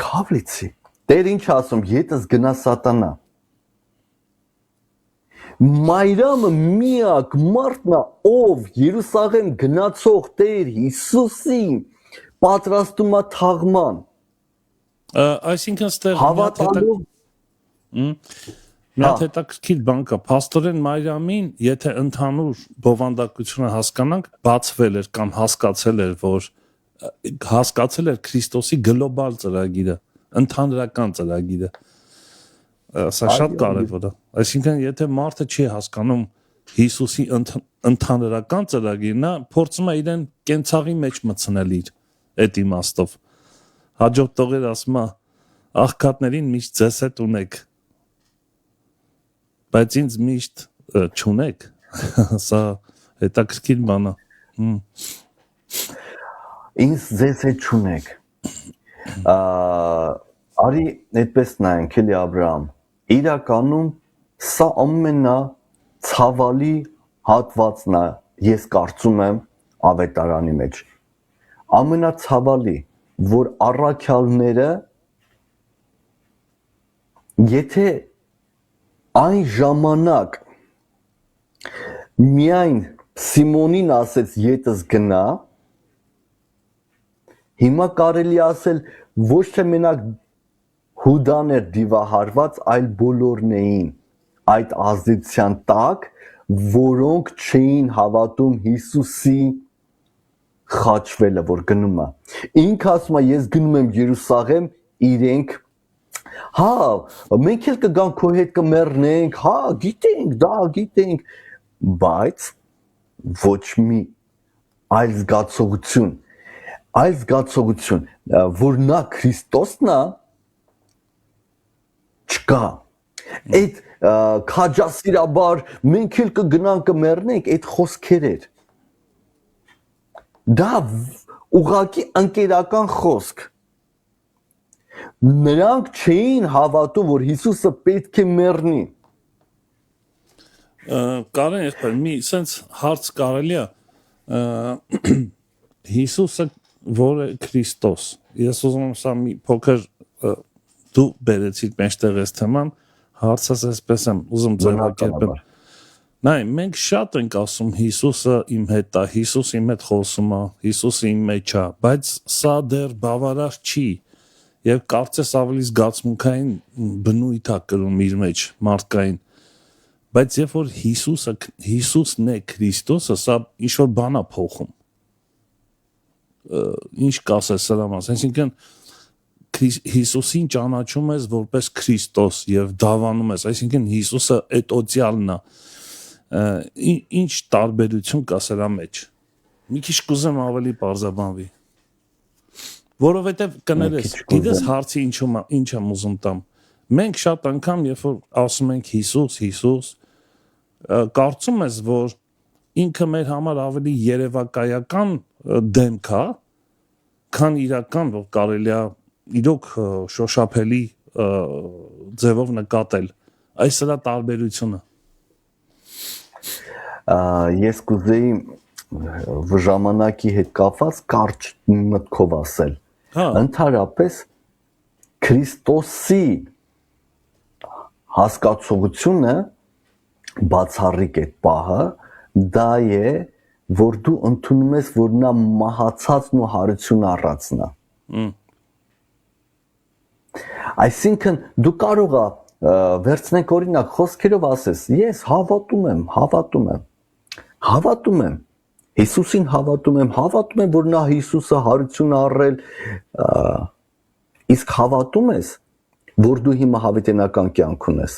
Քավլիցի Տեր ինչ ասում ետս գնա սատանա Մայրամը միակ մարդն է ով Երուսաղեմ գնացող Տեր Հիսուսին պատրաստում է թաղման այսինքն ստեղ հավատալով Նա հետաքրքիր բան կա, Փաստորեն Մարիամին, եթե ընդհանուր բովանդակությունը հասկանանք, բացվել էր կամ հասկացել էր Քրիստոսի գլոբալ ծրագիրը, ընդհանրական ծրագիրը։ Սա շատ կարևոր է։ Այսինքն, եթե մարդը չի հասկանում Հիսուսի ընդհանրական ծրագիրը, նա փորձում է իրեն կենցաղի մեջ մտցնել իր այդ իմաստով։ Հաջորդ տողեր ասում է, աղքատներին միշտ ձեզ հետ ունեք բայց ինձ միշտ չունեք, սա հետաքրքիր բան է։ Ինձ ձեզ հետ չունեք։ Արի այդպես նայենք, էլի Աբրահամ։ Իրականում սա ամենացավալի հատվածն է, ես կարծում եմ ավետարանի մեջ։ Ամենացավալի, որ առաքյալները եթե այն ժամանակ միայն Սիմոնին ասեց ետս գնա հիմա կարելի ասել ոչ թե մենակ Հուդան էր դիվահարված այլ բոլորն էին այդ ազդեցության տակ որոնք չէին հավատում Հիսուսի խաչվելը որ գնում է ինքը ասում է ես գնում եմ Երուսաղեմ իրենք Հա, մենք էլ կգանք քո հետ կմեռնենք, հա, գիտենք, բայց ոչ մի այլ զգացողություն, որ նա Քրիստոսն է, չկա։ Այդ քաջասիրաբար մենք էլ կգնանք կմեռնենք, այդ խոսքեր էր։ Դա ուղղակի ընկերական խոսք։ Նրանք չէին հավատում, որ Հիսուսը պետք է մեռնի։ Կարեն եղբայր, մի սենց հարց կարելի է Հիսուսը որ է Քրիստոս։ Ես ուզում եմ սա մի փոքր դու բերեցիր մեջտեղ այս թեման, հարցս այսպես եմ ուզում ձևակերպեմ։ Նայ, մենք շատ ենք ասում Հիսուսը իմ հետ է, Հիսուս իմ հետ խոսում է, Հիսուսը իմ մեջ է, բայց սա դեռ բավարար չի։ Եվ կարծես ավելի զգացմունքային բնույթ է կրում իր մեջ մարդկային բայց երբ որ Հիսուսն է Քրիստոսը սա ինչ որ բան է փոխում ինչ կասես սրա մասին այսինքն Հիսուսին ճանաչում ես որպես Քրիստոս եւ դավանում ես այսինքն Հիսուսը այդ օծյալն է ինչ տարբերություն կա սրա մեջ մի քիչ կուզեմ ավելի բարձրաբանվի Որովհետև կներես, գիտես հարցի ինչ եմ ուզում տամ։ Մենք շատ անգամ, երբ որ ասում ենք Հիսուս, կարծում ես, որ ինքը մեր համար ավելի երևակայական դեմք է, քան իրական, որ կարելի է իրոք շոշափելի ձևով նկատել։ Այս սրա տարբերությունը։ ես կուզեի ժամանակի հետ կապված կարճ մտքով ասել։ Ընդհանրապես Քրիստոսի հասկացողությունը բացառիկ է պահը, դա է, որ դու ընդունում ես, որ նա մահացածն ու հարություն առածն է։ Այսինքն դու կարող ես վերցնենք օրինակ խոսքերով ասես, ես հավատում եմ Հիսուսին հավատում եմ, որ նա Հիսուսը հարություն առել, իսկ հավատում ես, որ դու հիմա հավիտենական կյանք ունես։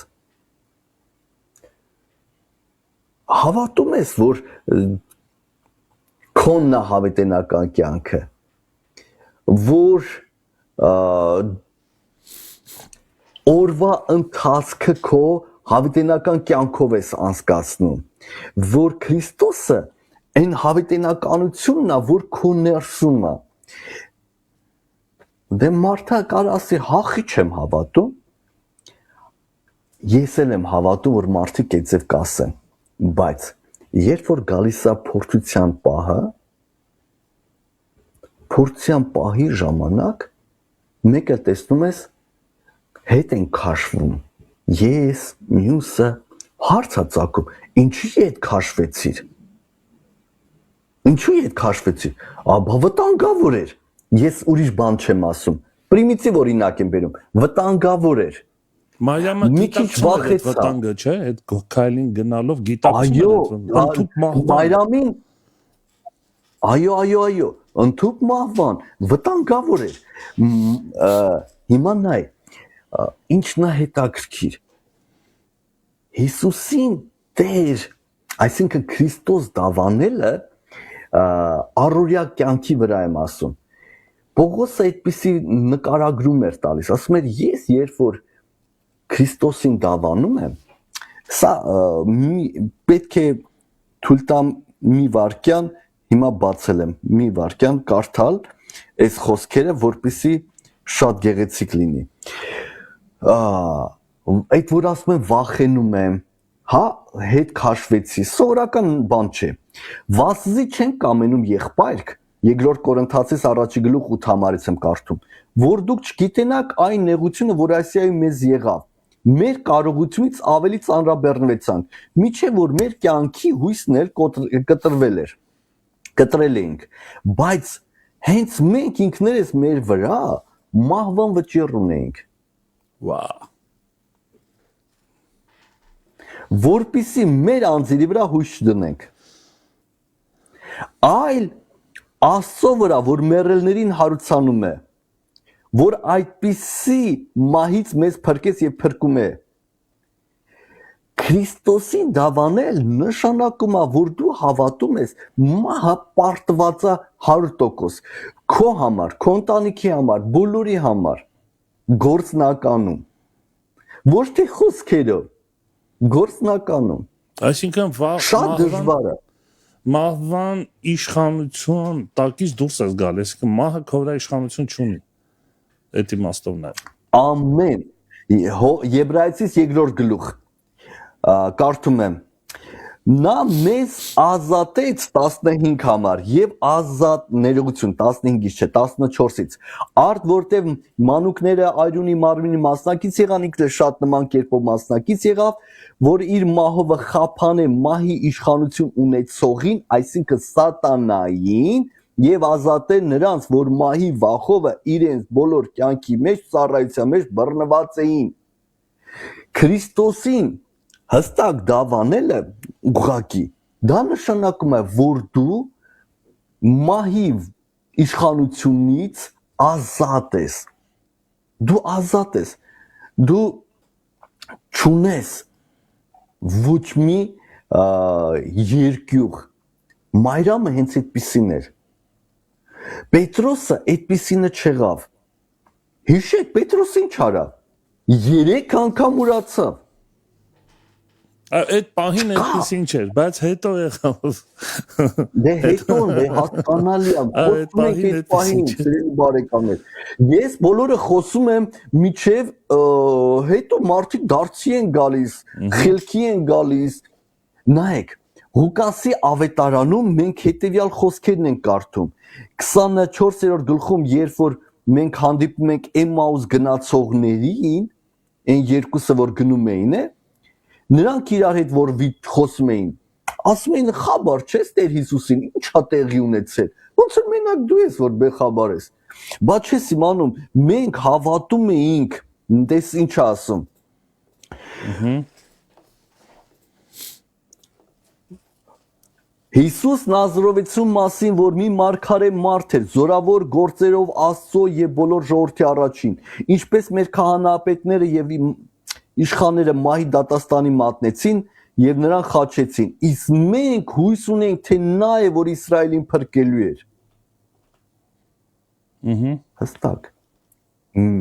Հավատում ես, որ քոնն է հավիտենական կյանքը, որ օրվա ընթացքը քո հավիտենական կյանքով ես անցկացնում, որ Քրիստոսը այն հավիտենականությունն է, որ քո ներսում է։ Դե մարդը կարող ասի, հախի չեմ հավատում։ Ես էլ եմ հավատում, որ մարդիկ այդպես կասեն, բայց երբ որ գալիս է փորձության պահի ժամանակ, մեկը տեսնում ես հետ են քաշվում։ Ես, մյուսը հարց է ծագում, ինչի հետ քաշվեցիր։ Ինչու հետ քաշվեցիր։ Աբա վտանգավոր էր։ Ես ուրիշ բան չեմ ասում։ Պրիմիտիվ օրինակ եմ բերում։ Վտանգավոր էր։ Մարիամը գիտակցում էր վտանգը, չէ՞, այդ քայլին գնալով գիտակցում էր ընդհուպ մահվան։ Այո, ընդհուպ մահվան, վտանգավոր էր։ Հիմա նայ, ինչն է հետաքրքիր։ Հիսուսին Տեր, այսինքն Քրիստոս դավանելը առօրյա կյանքի վրա եմ ասում։ Պողոսը այդպիսի նկարագրում էր տալիս, ասում էր ես երբ որ Քրիստոսին դավանում եմ, սա պետք է թույլ տամ մի վարքյան, հիմա բացել եմ, մի վարքյան կարդալ այս խոսքերը, որպեսզի շատ գեղեցիկ լինի։ Այդ որ ասում եմ վախենում եմ, հա, հետ քաշվեցի, սովորական բան չէ։ Վասզի չեն կամենում եղբայրք, երկրորդ Կորինթացիս 1:8 համարից եմ կարդում, որ դուք չգիտենաք այն նեղությունը, որ Ասիայում մեզ եղավ։ Մեր կարողությունից ավելի ծանրաբեռնվեցանք, միչև որ մեր կյանքի հույսն էլ կտրել էինք, բայց հենց մենք ինքներս մեր վրա մահվան վճիռ ունեինք։ Վաու։ Որպեսզի մեր անձերի վրա հույս չդնենք։ Այլ Աստծո վրա, որ մեռելներին հարուցանում է, որ այդպիսի մահից մեզ փրկեց եւ փրկում է։ Քրիստոսին դավանել նշանակում է, որ դու հավատում ես մահը պարտված է 100%, քո համար, քո ընտանիքի համար, բոլորի համար, գործնականում։ Ոչ թե խոսքերով, գործնականում։ Այսինքն շատ դժվար է։ Մահվան իշխանություն տակից դուրս ես գալիս, այսինքն մահը քո վրա իշխանություն չունի։ Այդ իմաստով նա։ Ամեն Եբրայեցիս 2-րդ գլուխ կարդում եմ։ Նա մեզ ազատեց 15 համար եւ ազատ ներողություն 15-ից չէ 14-ից արդ որտեվ մանուկները այրունի մարմինի մասնակից եղան ինքը շատ նման կերպով մասնակից եղավ որ իր մահովը խափանե մահի իշխանություն ունեցողին այսինքն սատանային եւ ազատե նրանց որ մահի վախովը իրենց բոլոր կյանքի մեջ ծառայության մեջ բռնված էին Քրիստոսին հստակ դավանելը ուղղակի դա նշանակում է որ դու մահի իշխանությունից ազատ ես դու չունես ոչ մի երկյուղ Մայրամը հենց այդպիսին էր Պետրոսը այդպիսինը չեղավ հիշեք Պետրոսը ինչ արավ 3 անգամ ուրացավ Այդ պահին այդպեսին չէր, բայց հետո եղավ։ Դե հետո հասկանալի է, խոսում ենք այդ պահին, սիրելի բարեկամներ։ Ես բոլորը խոսում եմ միջև հետո մարդիկ դարձի են գալիս, խելքի են գալիս։ Նայեք, Ղուկասի ավետարանում մենք հետևյալ խոսքերն ենք կարդում 24-րդ գլխում երբ որ մենք հանդիպում ենք Էմմաուս գնացողներին այն երկուսը որ գնում էին նրանք իրար հետ որ խոսում էին ասում էին խաբար չես Տեր Հիսուսին ինչա տեղի ունեցել ոնց որ մենակ դու ես որ բեխաբար ես բայց չես իմանում մենք հավատում էինք դες ինչ ասում Հիսուս Նազարեթցու մասին, որ մի մարգարե մարդ էր, զորավոր գործերով Աստծո եւ բոլոր ժողովրդի առաջին, ինչպես մեր քահանապետները եւ իշխանները մահի դատաստանի մատնեցին եւ նրան խաչեցին։ Իսկ մենք հույս ունենք, թե նա է, որ Իսրայելին փրկելու էր։ Հստակ։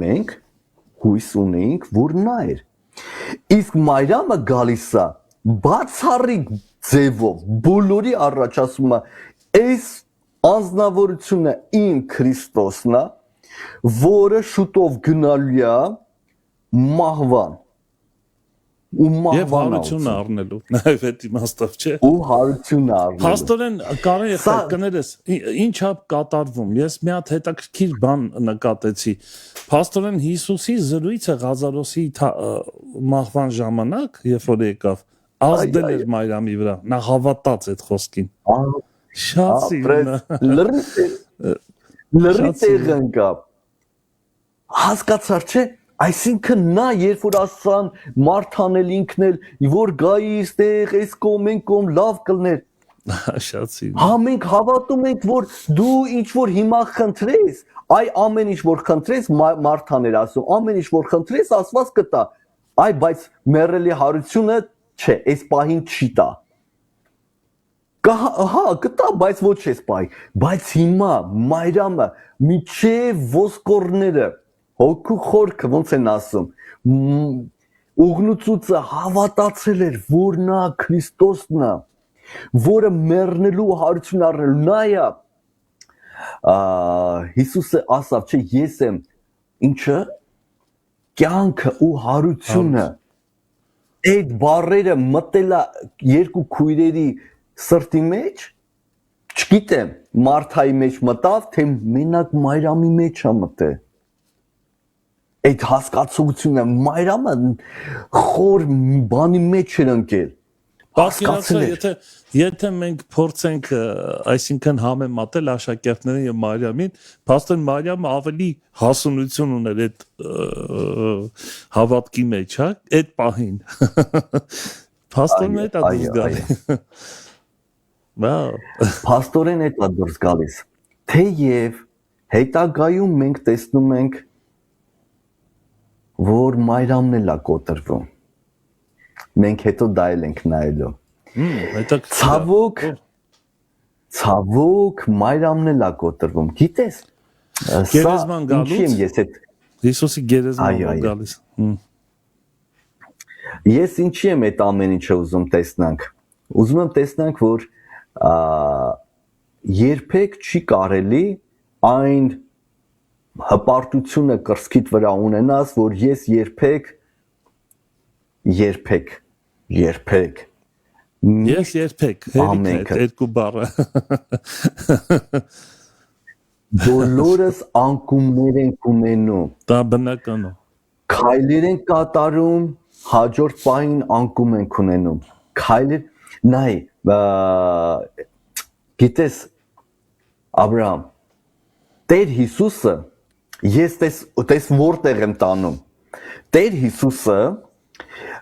Մենք հույս ունենք, որ նա էր։ Իսկ Մարիամը գալիս է բացառիկ ձևով բոլորի առաջ ասում է այս անձնավորությունը իմ Քրիստոսն է որը շուտով գնալու է մահվան ու Եվ հարություն առնելու նաև այդ իմաստով չէ ու հարություն առնելու Փաստորեն կարելի է կներես ինչա կատարվում ես մի հատ հետաքրքիր բան նկատեցի Փաստորեն Հիսուսի զրույցը Ղազարոսի մահվան ժամանակ երբ որ եկավ ազդել էր Մարիամի վրա նա հավատաց այդ խոսքին շատ սիրուն լրի տեղնկա հասկացար չէ այսինքն նա երբ որ ասան Մարթանել ինքն էլ որ գայի այստեղ այս կողմ են կողմ լավ կլներ շատ սիրուն հա մենք հավատում ենք որ դու ինչ որ հիմա խնդրես այ ամեն ինչ որ խնդրես Մարթաներ ասում ամեն ինչ որ խնդրես ասված կտա այ բայց մեռելի հարությունը չէ, այս պահին չի տա։ Հա, կտա, բայց ոչ այս պահին։ Բայց հիմա Մարիամը միջև ոսկորները, հոգու խորքը ոնց են ասում, ուղնուցուցը հավատացել էր, որ նա Քրիստոսն է, որը մեռնելու հարություն առնելու նա է։ Հիսուսը ասավ, չէ, ես եմ ինչը կյանքը ու հարությունը այդ բառերը մտելա երկու քույրերի սրտի մեջ չգիտեմ Մարթայի մեջ մտավ թե մենակ Մարիամի մեջ է մտել այդ հասկացությունը Մարիամը խոր բանի մեջ էր ընկել Եթե մենք փորձենք այսինքն համեմատել աշակերտներին եւ Մարիամին, փաստորեն Մարիամը ավելի հասունություն ուներ այդ հավատքի մեջ, հա, այդ պահին։ Փաստորեն այդ է դուրս գալիս։ Վաու։ Փաստորեն այդ է դուրս գալիս։ Թեև հետագայում մենք տեսնում ենք, որ Մարիամն էլ է կոտրվում։ Մենք հետո դա էլ ենք նայելու։ Ցավոք Մարիամն էլ է կոտրվում։ Գիտես։ Գերեզման գալուց։ Հիսուսի գերեզման գալիս։ Ես ինչի եմ այդ ամեն ինչը ուզում տեսնանք։ Ուզում եմ տեսնանք, որ երբեք չի կարելի այն հպարտությունը կրծքիդ վրա ունենաս, որ ես երբեք Ես երբեք երկու բառը բոլորս անկումներ ենք ունենում դա բնական է քայլեր ենք կատարում հաջորդ պահին անկում ենք ունենում քայլեր նայ գիտես Աբրահամ Տեր Հիսուսը ես տես որտեղ եմ տանում Տեր Հիսուսը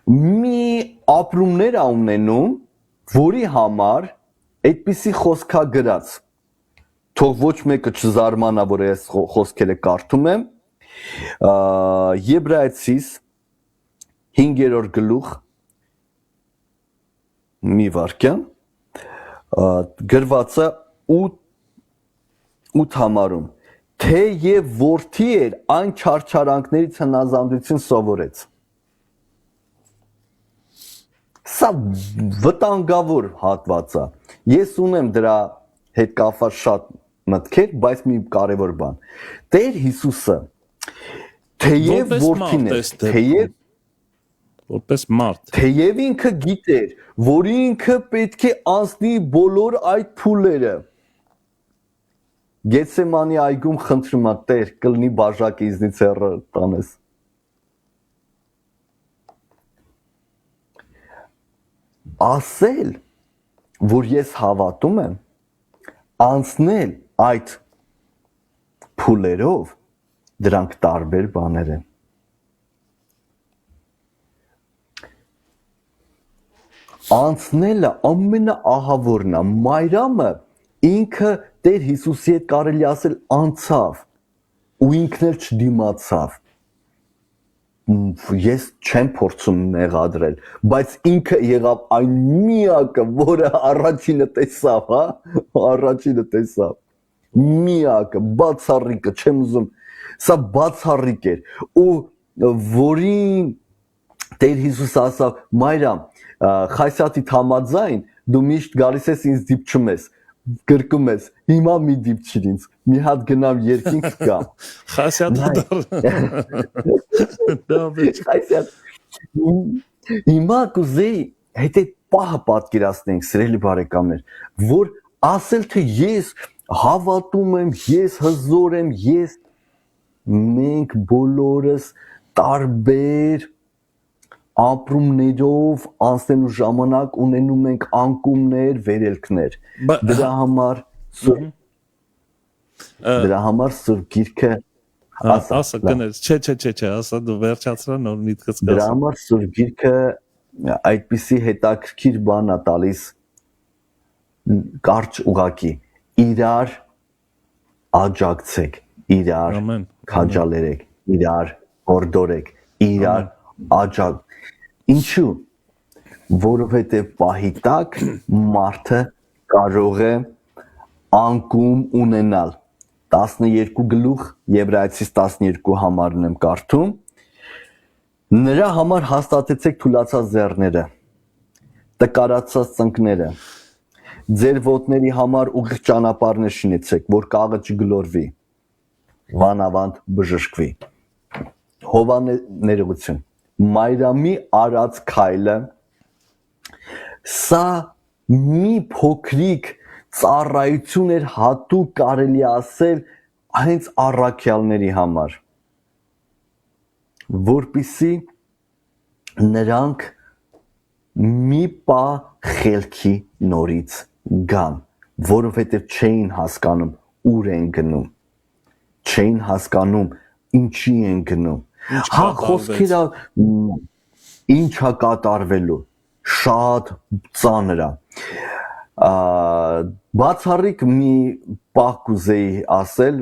մի ապրումներ ա ունենում որի համար այդպիսի խոսքա գրած թող ոչ մեկը չզարմանա որ ես խոսքերը կարդում եմ Եբրայեցիս 5-րդ գլուխ մի վարքյան գրվածը 8 համարում թե եւ որդի էր այն չարչարանքներից հնազանդություն սովորեց Սա վտանգավոր հատված է։ Ես ունեմ դրա հետ կապված շատ մտքեր, բայց մի կարևոր բան։ Տեր Հիսուսը թեև որդին է, թեև որպես մարդ։ Թեև ինքը գիտեր, որ ինքը պետք է անցնի բոլոր այդ փուլերը։ Գեցսեմանի այգում խնդրում եմ Տեր, կլինի բաժակը իզնից հեռը տանես։ Ասել, որ ես հավատում եմ, անցնել այդ փուլերով, դրանք տարբեր բաներ են։ Անցնելը ամենաահավորն է, Մայրամը ինքը Տեր Հիսուսի հետ կարելի ասել անցավ ու ինքն էլ չդիմացավ։ Ես չեմ փորձում մեղադրել, բայց ինքը եղավ այն միակը, որը առաջինը տեսավ, հա, առաջինը տեսավ։ Միակը, բացառիկը, չեմ ուզում, սա բացառիկ էր, ու որին Տեր Հիսուսը ասավ, Մայրամ, Խայսյատիդ համաձայն, դու միշտ գալիս ես ինձ դիպչում ես, գրկում ես, հիմա մի դիպչիր ինձ, մի հատ գնամ երկինք գամ։ Խայսյատ։ Հիմա կուզեի հետո պահը պատկերացնենք, սիրելի բարեկամներ, որ ասել թե ես հավատում եմ, ես հզոր եմ, ես մենք բոլորս տարբեր ապրումներով անցնելու ժամանակ ունենում ենք անկումներ, վերելքներ։ Դրա համար Սուրբ Գիրքը ասա կներես, չէ, ասա դու վերջացրա նոր միտքս կասա։ Դրա համար Սուրբ Գիրքը այդպիսի հետաքրքիր բան է տալիս կարճ ուղակի իրար աջակցեք, իրար քաջալերեք, իրար հորդորեք, իրար աջակ Ինչու, որովհետև պահի տակ մարդը կարող է անկում ունենալ 12 գլուխ Եբրայեցիս 12 համարն եմ կարդում նրա համար հաստատեցեք թուլացած ձեռները տկարացած ծնկները ձեր ոտների համար ուղիղ ճանապարհներ շինեցեք որ կաղը չգլորվի վանավանդ բժշկվի Հովաներողություն Մայրամի արած քայլը սա մի փոքրիկ ծառայություն էր հատուկ կարելի ասել հենց առաքյալների համար որպիսի նրանք մի պա խելքի նորից գան որովհետև չէին հասկանում ուր են գնում չէին հասկանում ինչի են գնում Հա խոսքերը ինչա կատարվելու շատ ծանր է բացառիկ մի պահ կուզեի ասել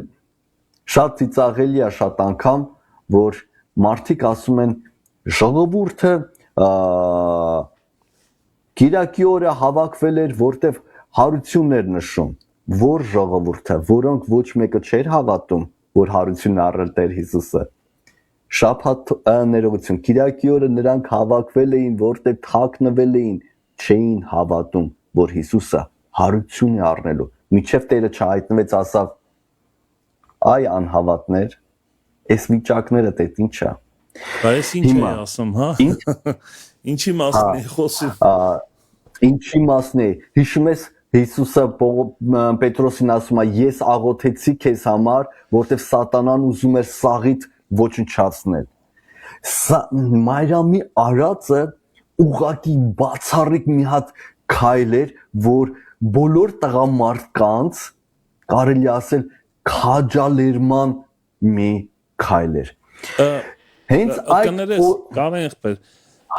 շատ ծիծաղելի է շատ անգամ որ մարդիկ ասում են ժողովուրդը Կիրակի օրը հավաքվել էր որտեվ հարություններ նշում որ ժողովուրդը որոնք ոչ մեկը չէր հավատում որ հարություն առել Տեր Հիսուսը Շաբաթ ներողություն Կիրակի օրը նրանք հավաքվել էին որտեղ թաքնվել էին չէին հավատում որ Հիսուսը հարություն է առնելու միջև Տերը չհայտնվեց ասավ այ անհավատներ այս վիճակները դե ինչա Բայց ինչ է ասում հա ինչի մասն է խոսում ինչի մասն է հիշում ես Հիսուսը Պետրոսին ասում է ես աղոթեցի քեզ համար որտեղ սատանան ուզում էր սաղիդ ոչնչացնել Մայրամի արածը ուղղակի բացառիկ մի հատ քայլ էր որ բոլոր տղամարդկանց կարելի ասել քաջալերման մի քայլ էր հենց այդ կարող եղբայր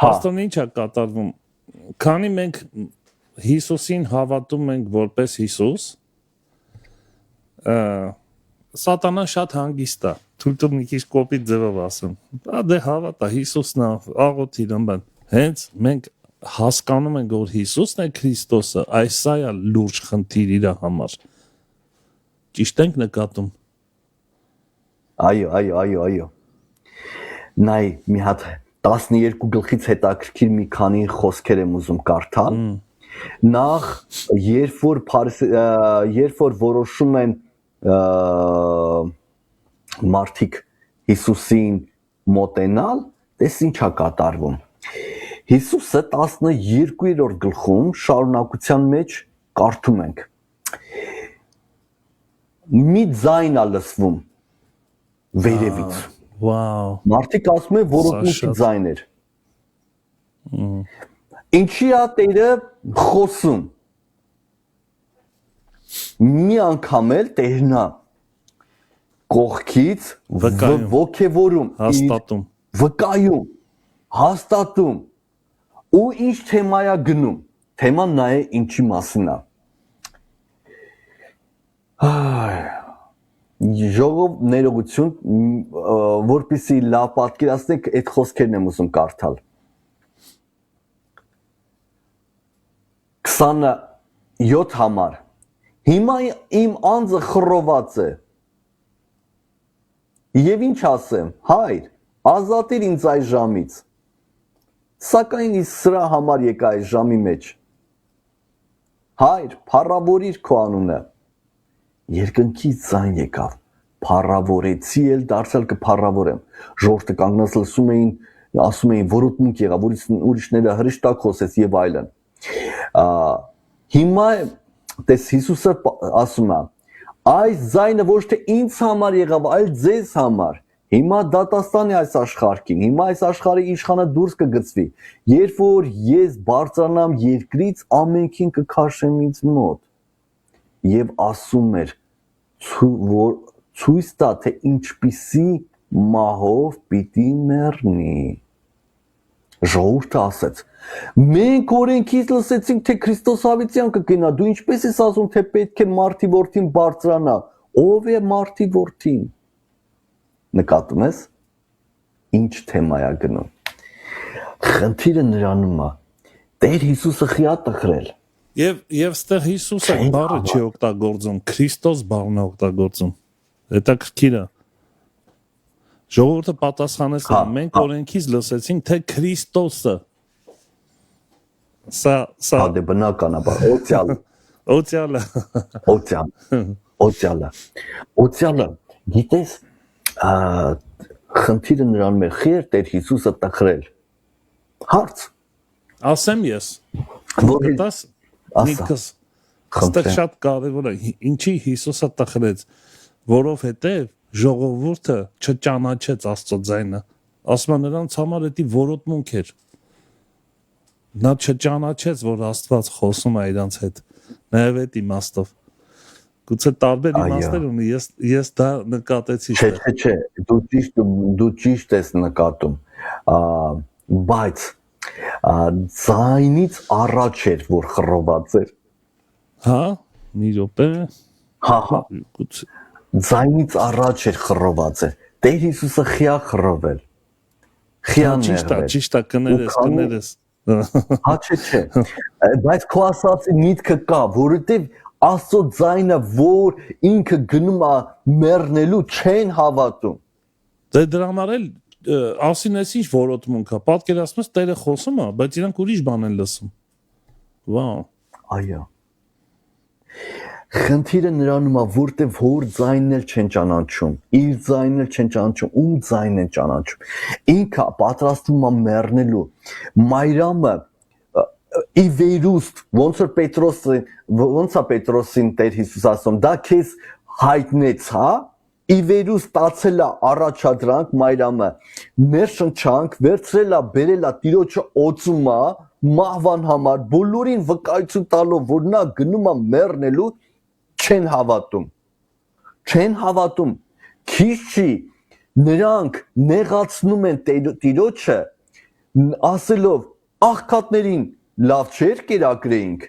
հաստատ ինչ է կատարվում քանի մենք Հիսուսին հավատում ենք որպես Հիսուս Սատանան շատ հանգիստ է թույլ մի քիչ կոպիտ ձևով ասում դե հավատա Հիսուսն է աղոթիր ամեն հենց մենք հասկանում ենք որ Հիսուսն է Քրիստոսը այս սա է լուրջ խնդիր իր համար ճիշտ ենք նկատում այո նայ մի հատ 12 գլխից հետաքրքիր մի քանի խոսքեր եմ ուզում կարդալ նախ երբ որ որոշում են մարդիկ Հիսուսին մոտենալ, տես ինչա կատարվում։ Հիսուսը 12-րդ գլխում շարունակության մեջ կարդում ենք. մի ձայն է լսվում վերևից։ Վաու։ Մարդիկ ասում են որոտնուքի շատ։ ձայներ։ Ինչի է Տերը խոսում։ Մի անգամ էլ Տերն է կողքից Վկայում։ ոգևորում, Հաստատում։ վկայում, հաստատում։ Ու ինչ թեմա է գնում։ Թեման նա է ինչի մասին է։ Ժողով ներողություն, որպեսզի լավ պատկերացնեք, այդ խոսքերն եմ ուզում կարդալ։ 27 համար։ Հիմա իմ անձը խռոված է։ Եվ ինչ ասեմ, հայր, ազատիր ինձ այս ժամից։ Սակայն ես սրա համար եկա այս ժամի մեջ։ Հայր, փառավորիր քո անունը։ Երկնքից ձայն եկավ, փառավորեցի էլ դարձյալ կփառավորեմ։ Ժողովուրդը կանգնած լսում էին, ասում էին որոտնուք եղավ, ուրիշները հրեշտակ խոսեց եւ այլն։ Հիմա տես Հիսուսը ասում է, այս ձայնը ոչ թե ինձ համար եղավ, այլ ձեզ համար։ Հիմա դատաստան է այս աշխարհին, հիմա այս աշխարհի իշխանը դուրս կգցվի։ Երբ որ ես բարձրանամ երկրից, ամենքին կքաշեմ ինձ մոտ։ Եվ ասում էր, որ ցույց տա, թե ինչպիսի մահով պիտի մեռնի։ Ժողովուրդը ասեց. մենք օրենքից լսեցինք, թե Քրիստոս հավիտյան կգնա, դու ինչպես ես ասում, թե պետք է մարդի որդին բարձրանա։ Ով է մարդի որդին։ Նկատում ես, ինչ թեմա է գնում։ Խնդիրը նրանում է, Տեր Հիսուսը խիա տխրել։ Եվ ստեղ Հիսուսը բառը չի օգտագործում, Քրիստոս բառն է օգտագործում։ Հետաքրքիր է։ Ժողովուրդը պատասխանեց, մենք օրենքից լսեցինք, թե Քրիստոսը։ Սա Դե բնական է, օծյալը։ Օծյալը, գիտես, խնդիրը նրանում է, խեր Տեր Հիսուսը տխրել։ Հարց։ Ասեմ ես։ Գտաս Նիկս։ Այստեղ շատ կարևոր է, ինչի Հիսուսը տխրեց, որովհետև ժողովուրդը չճանաչեց Աստծո ձայնը։ Ասում են նրանց համար դա որոտնունք էր։ Նա չճանաչեց, որ Աստված խոսում է իրանց հետ։ Նաև այդ իմաստով։ Գուցե տարբեր իմաստներ ունի, ես դա նկատեցի։ Չէ, դու ճիշտ ես նկատում։ Բայց ձայնից առաջ էր, որ խռոված էր։ Հա, մի րոպե։ Հա։ Ձայնից առաջ էր խռոված էր։ Տեր Հիսուսը խիա խռովել։ Խիան եղել։ Ճիշտ է, կներես։ Հա, չէ։ Բայց քո ասածի միտքը կա, որովհետև Աստծո ձայնը, որ ինքը գնում է մեռնելու, չեն հավատում։ Դե դրա համար էլ ասինես ինչ որոտմունք է, պատկերացնես Տերը խոսում է, բայց իրանք ուրիշ բան են լսում։ Վաու։ Այո։ Խնդիրը նրանում է, որտեղ որ ձայնն էլ չեն ճանաչում, իր ձայնն էլ չեն ճանաչում, ում ձայնն են ճանաչում։ Ինքը պատրաստվում է մեռնելու։ Մայրամը ի վերուստ ոնց է Պետրոսին Տեր Հիսուս ասում, դա քեզ հայտնեց, հա։ Ի վերուս ստացել է առաջադրանք Մայրամը, ներշնչանք, վերցրել է, բերել է Տիրոջը օծում է մահվան համար, բոլորին վկայություն տալով, որ նա գնում է մեռնելու, չեն հավատում։ Քիչ չի, նրանք նեղացնում են Տիրոջը, ասելով, աղքատներին լավ չէր կերակրեինք։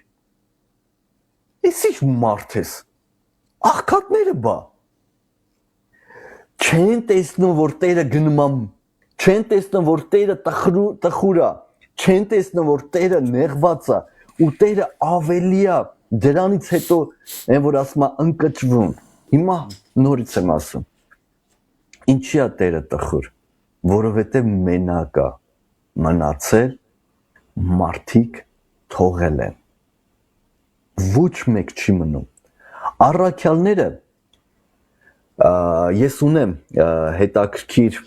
Էս ինչ մարդ ես, աղքատները բա։ Չեն տեսնում, որ Տերը գնում է, չեն տեսնում, որ Տերը տխուր է, չեն տեսնում, որ Տերը նեղված է, ու Տերը ավելի է, դրանից հետո են որ ասում է ընկճվում։ Հիմա նորից եմ ասում, ինչի է Տերը տխուր, որովհետև մենակ է մնացել, մարդիկ թողել են, ոչ մեկ չի մնում։ Առաքյալները, ես ունեմ հետաքրքիր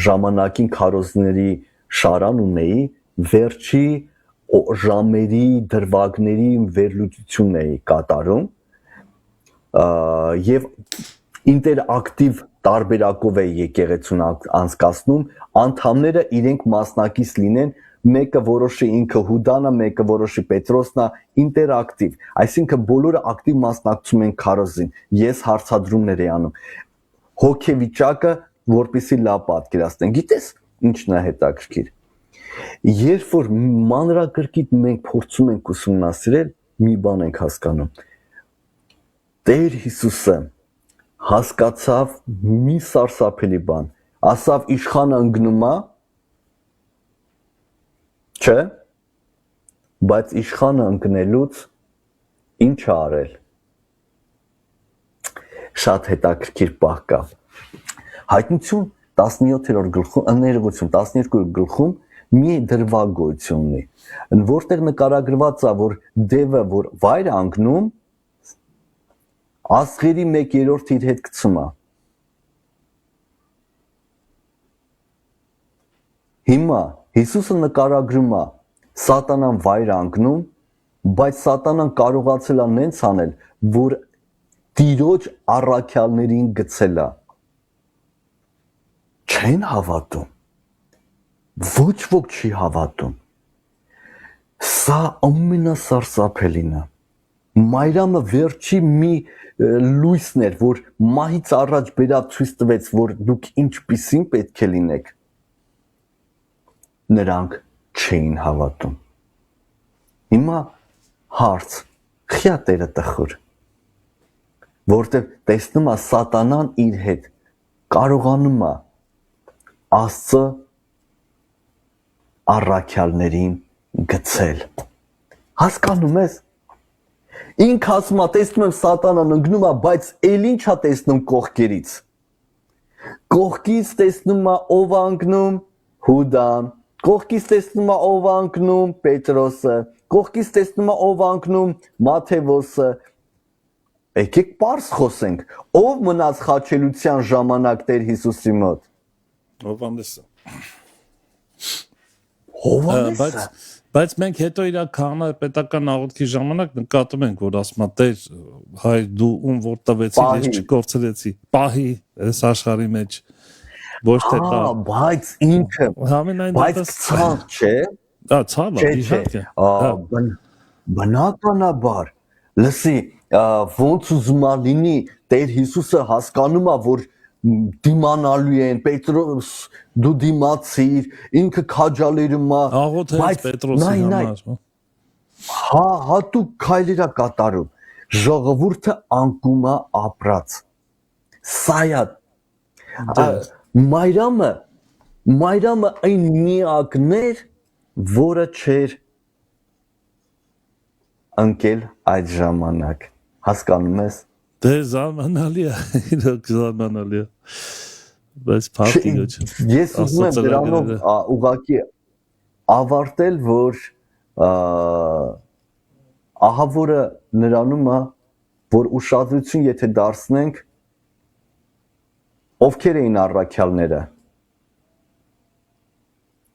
ժամանակին քարոզների շարան ունեի վերջի ժամերի դրվագների վերլուծությունն էի կատարում եւ ինտերակտիվ տարբերակով է եկեղեցուն անցկացնում անդամները իրենք մասնակից լինեն մեկը որոշի ինքը Հուդանը մեկը որոշի Պետրոսն ինտերակտիվ այսինքն բոլորը ակտիվ մասնակցում են քարոզին ես հարցադրումներ եմ անում հոգեվիճակը որպեսի լավ պատկերացնեն գիտես ինչն է հետաքրքիր երբ որ մանրակրկիտ մենք փորձում ենք ուսումնասիրել մի բան ենք հասկանում Տեր Հիսուսը հասկացավ մի սարսափելի բան ասավ իշխանը ընկնում է չէ բայց իշխանը ընկնելուց ինչ է արել շատ հետաքրքիր պահ կա հայտնություն 17-րդ գլխում ներողություն 12-րդ գլխում մի դրվագ գոյություն ունի որտեղ նկարագրված է որ դևը որ վայր անկնում աստղերի 1/3 իր հետ գցում է հիմա Հիսուսը նկարագրում է սատանան վայր անկնում բայց սատանան կարողացել է նենց անել որ Տիրոջ առաքյալներին գցել է չեն հավատում ոչ ոք չի հավատում սա ամենասարսափելին է Մայրամը վերջի մի լույսն էր որ մահից առաջ բերած ցույց տվեց որ դուք ինչպիսին պետք է լինեք նրանք չէին հավատում հիմա հարց խիա Տերը տխուր որտեղ տեսնում է սատանան իր հետ կարողանում է Աստծո առաքյալներին գցել հասկանում ես ինք ասում է տեսնում եմ սատանան ընկնում է բայց ել ինչ է տեսնում կողքերից կողքից տեսնում է ով անկնում Հուդան կողքից տեսնում է ով անկնում Պետրոսը կողքից տեսնում է ով անկնում Մաթեոսը եկեք պարզ խոսենք ով մնաց խաչելության ժամանակ Տեր Հիսուսի մոտ Հովհաննեսը բայց մենք հետո իր քահանայապետական աղոթքի ժամանակ նկատում ենք որ ասում է Տեր հայ դու ում որ տվեցի ես չկորցրեցի պահի այս աշխարհի մեջ ոչ թե դա բայց ինքը բայց ցավ չէ դա ցավ է իհարկե բնականաբար լսի ոնց ուզում է լինի Տեր Հիսուսը հասկանում է որ դիմանալու են Պետրոս դու դիմացիր ինքը քաջալերում է աղոթեց Պետրոսի համար հա հատուկ քայլեր է կատարում ժողովուրդը անկում է ապրած սա է մայրամը այն միակն էր որը չէր ընկել այդ ժամանակ հասկանում ես դե զարմանալի է իրոք զարմանալի է բայց փաստի ոչ ես ուզում եմ դրանով ուղղակի ավարտել որ ահա որը նրանում է որ ուշադրություն եթե դարձնենք ովքեր էին առաքյալները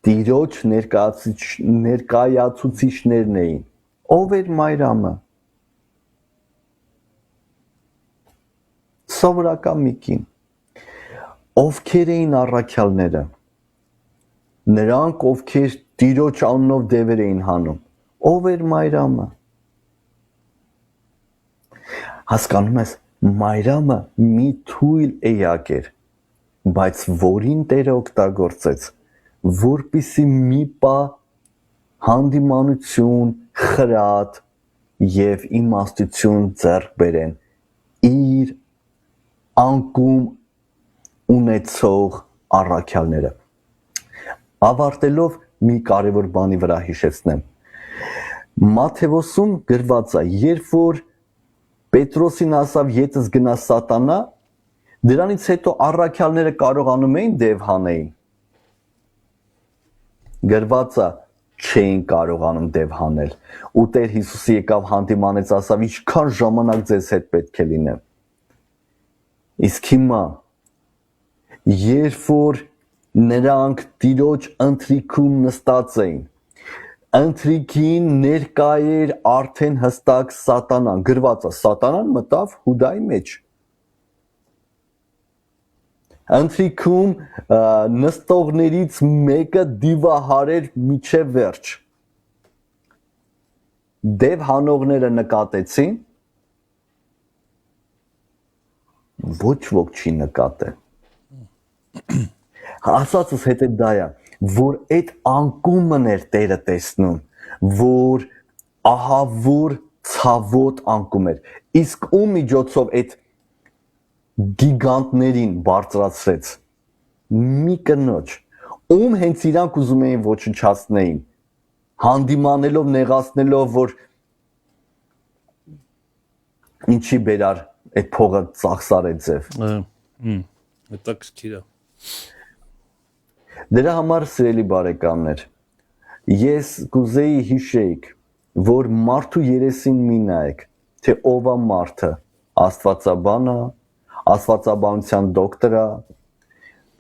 Տիրոջ ներկայացուցիչներն էին ով էր մայրամը սովորական մի կին ովքեր էին առաքյալները նրանք ովքեր Տիրոջ անունով դևեր էին հանում ով էր մայրամը հասկանում ես մայրամը մի թույլ էակ էր բայց որին Տերը օգտագործեց որպիսի մի պա հանդիմանություն խրատ եւ իմաստություն ձեռք բերեն իր անկում ունեցող առաքյալները ավարտելով մի կարևոր բանի վրա հիշեցնեմ Մաթեոսում գրված է երբ որ Պետրոսին ասավ ետս գնա սատանա դրանից հետո առաքյալները կարողանում էին դև հանեին գրված է չէին կարողանում դև հանել ու Տեր Հիսուսը եկավ հանդիմանեց ասավ ինչքան ժամանակ ձեզ հետ պետք է լինեմ իսկ հիմա երբ որ Նրանք Տիրոջ ընթրիքում նստած էին։ Ընթրիքին ներկա էր արդեն հստակ սատանան, գրված է, սատանան մտավ Հուդայի մեջ։ Ընթրիքում նստողներից մեկը դիվահարեր միջև վերջ։ Դև հանողները նկատեցին, ոչ ոք չի նկատել։ Ասածս հետը դա է, որ այդ անկումն էր Տերը տեսնում, որ ահավոր ցավոտ անկում էր։ Իսկ ում միջոցով այդ գիգանտներին բարձրացրեց։ Մի կնոջ, ում հենց իրանք ուզում էին ոչնչացնեին, հանդիմանելով, նեղացնելով, որ ինչի բերար այդ փողը ծախսարեց ձև։ Հետաքրքիր է։ Դրա համար սիրելի բարեկամներ, ես կուզեի հիշեիք, որ մարդու երեսին մի նայեք, թե ով է մարդը, աստվածաբանը, աստվածաբանության դոկտորա,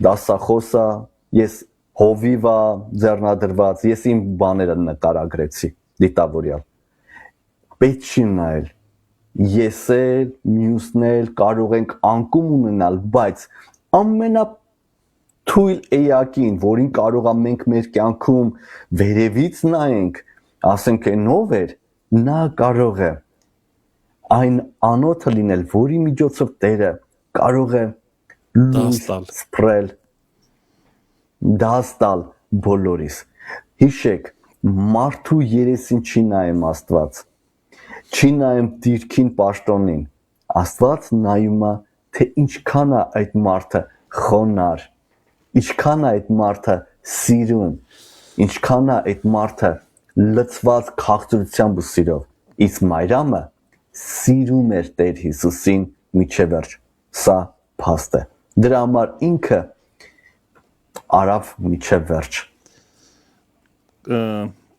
դասախոսը, ես հովիվա ձեռնադրված, ես իմ բաները նկարագրեցի, դիտավորյալ։ Պետք չի նայել, ես էլ, մյուսն էլ կարող ենք անկում ունենալ, բայց ամենաթույլ էակին, որին կարող է մենք մեր կյանքում վերևից նայենք, ասենք են ով էր, նա կարող է այն անոթը լինել, որի միջոցով Տերը կարող է լույս սփռել, դաս տալ բոլորիս։ Հիշեք, մարդու երեսին չի նայում Աստված, չի նայում դիրքին պաշտոնին, Աստված նայում է, թե ինչքան է այդ մարդը խոնար, ինչքան է այդ մարդը սիրուն, ինչքան է այդ մարդը լցված քաղցրությամբ ու սիրով, իսկ Մարիամը սիրում էր Տեր Հիսուսին միջև վերջ, սա փաստ է, դրա համար ինքը արավ միջև վերջ։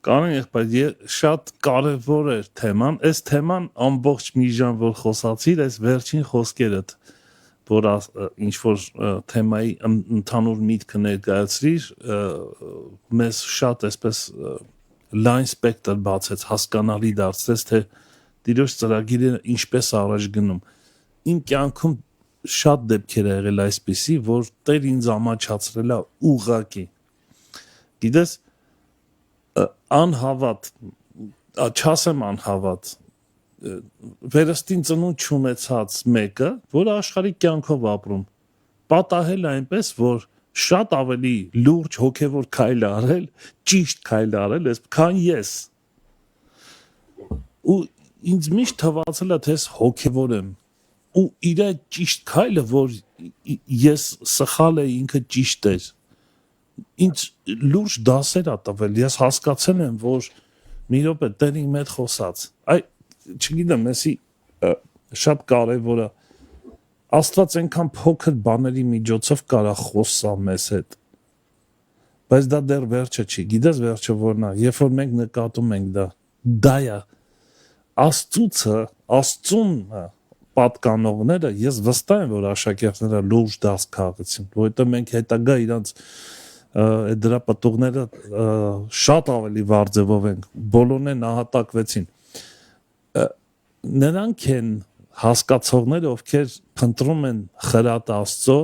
Կանեն եղբայր, շատ կարևոր էր թեման, այս թեման ամբողջ մի ժամ որ խոսացիր, այս վերջին խոսքերդ, որ ինչ-որ թեմայի ընդհանուր միտքը ներկայացրիր, մեզ շատ այսպես լայն սպեկտր բացեց, հասկանալի դարձրեց, թե Տիրոջ ծրագիրը ինչպես առաջ գնում։ Իմ կյանքում շատ դեպքեր ա եղել այսպիսի, որ Տեր ինձ ամաչացրել է ուղղակի։ Գիտես, անհավատ, չասեմ անհավատ, վերստին ծնունդ չունեցած մեկը, որ աշխարհի կյանքով ապրում, պատահել այնպես, որ շատ ավելի լուրջ հոգևոր քայլ արել, ճիշտ քայլ արել, քան ես։ Ու ինձ միշտ թվացել է, թե ես հոգևոր եմ, ու իր այդ ճիշտ քայլը, որ ես սխալ էի, ինքը ճիշտ էր, ինձ լուրջ դասեր ա տվել, ես հասկացել եմ, որ մի րոպե Տեր իմ հետ խոսած, չգիտեմ, մեսի շատ կարևոր է, Աստված այնքան փոքր բաների միջոցով կարա խոսա մեզ հետ, բայց դա դեռ վերջը չի, գիտես վերջը որն է, երբ որ մենք նկատում ենք դա է, Աստծուն պատկանողները, ես վստահ եմ, որ աշակերտները լուրջ դաս քաղեցին, որովհետև մենք հետագա իրանց դրա պտուղները շատ ավելի վառ ձևով ենք, բոլորն են նահատակվեցին։ Նրանք են հասկացողները, ովքեր փնտրում են խրատ Աստծո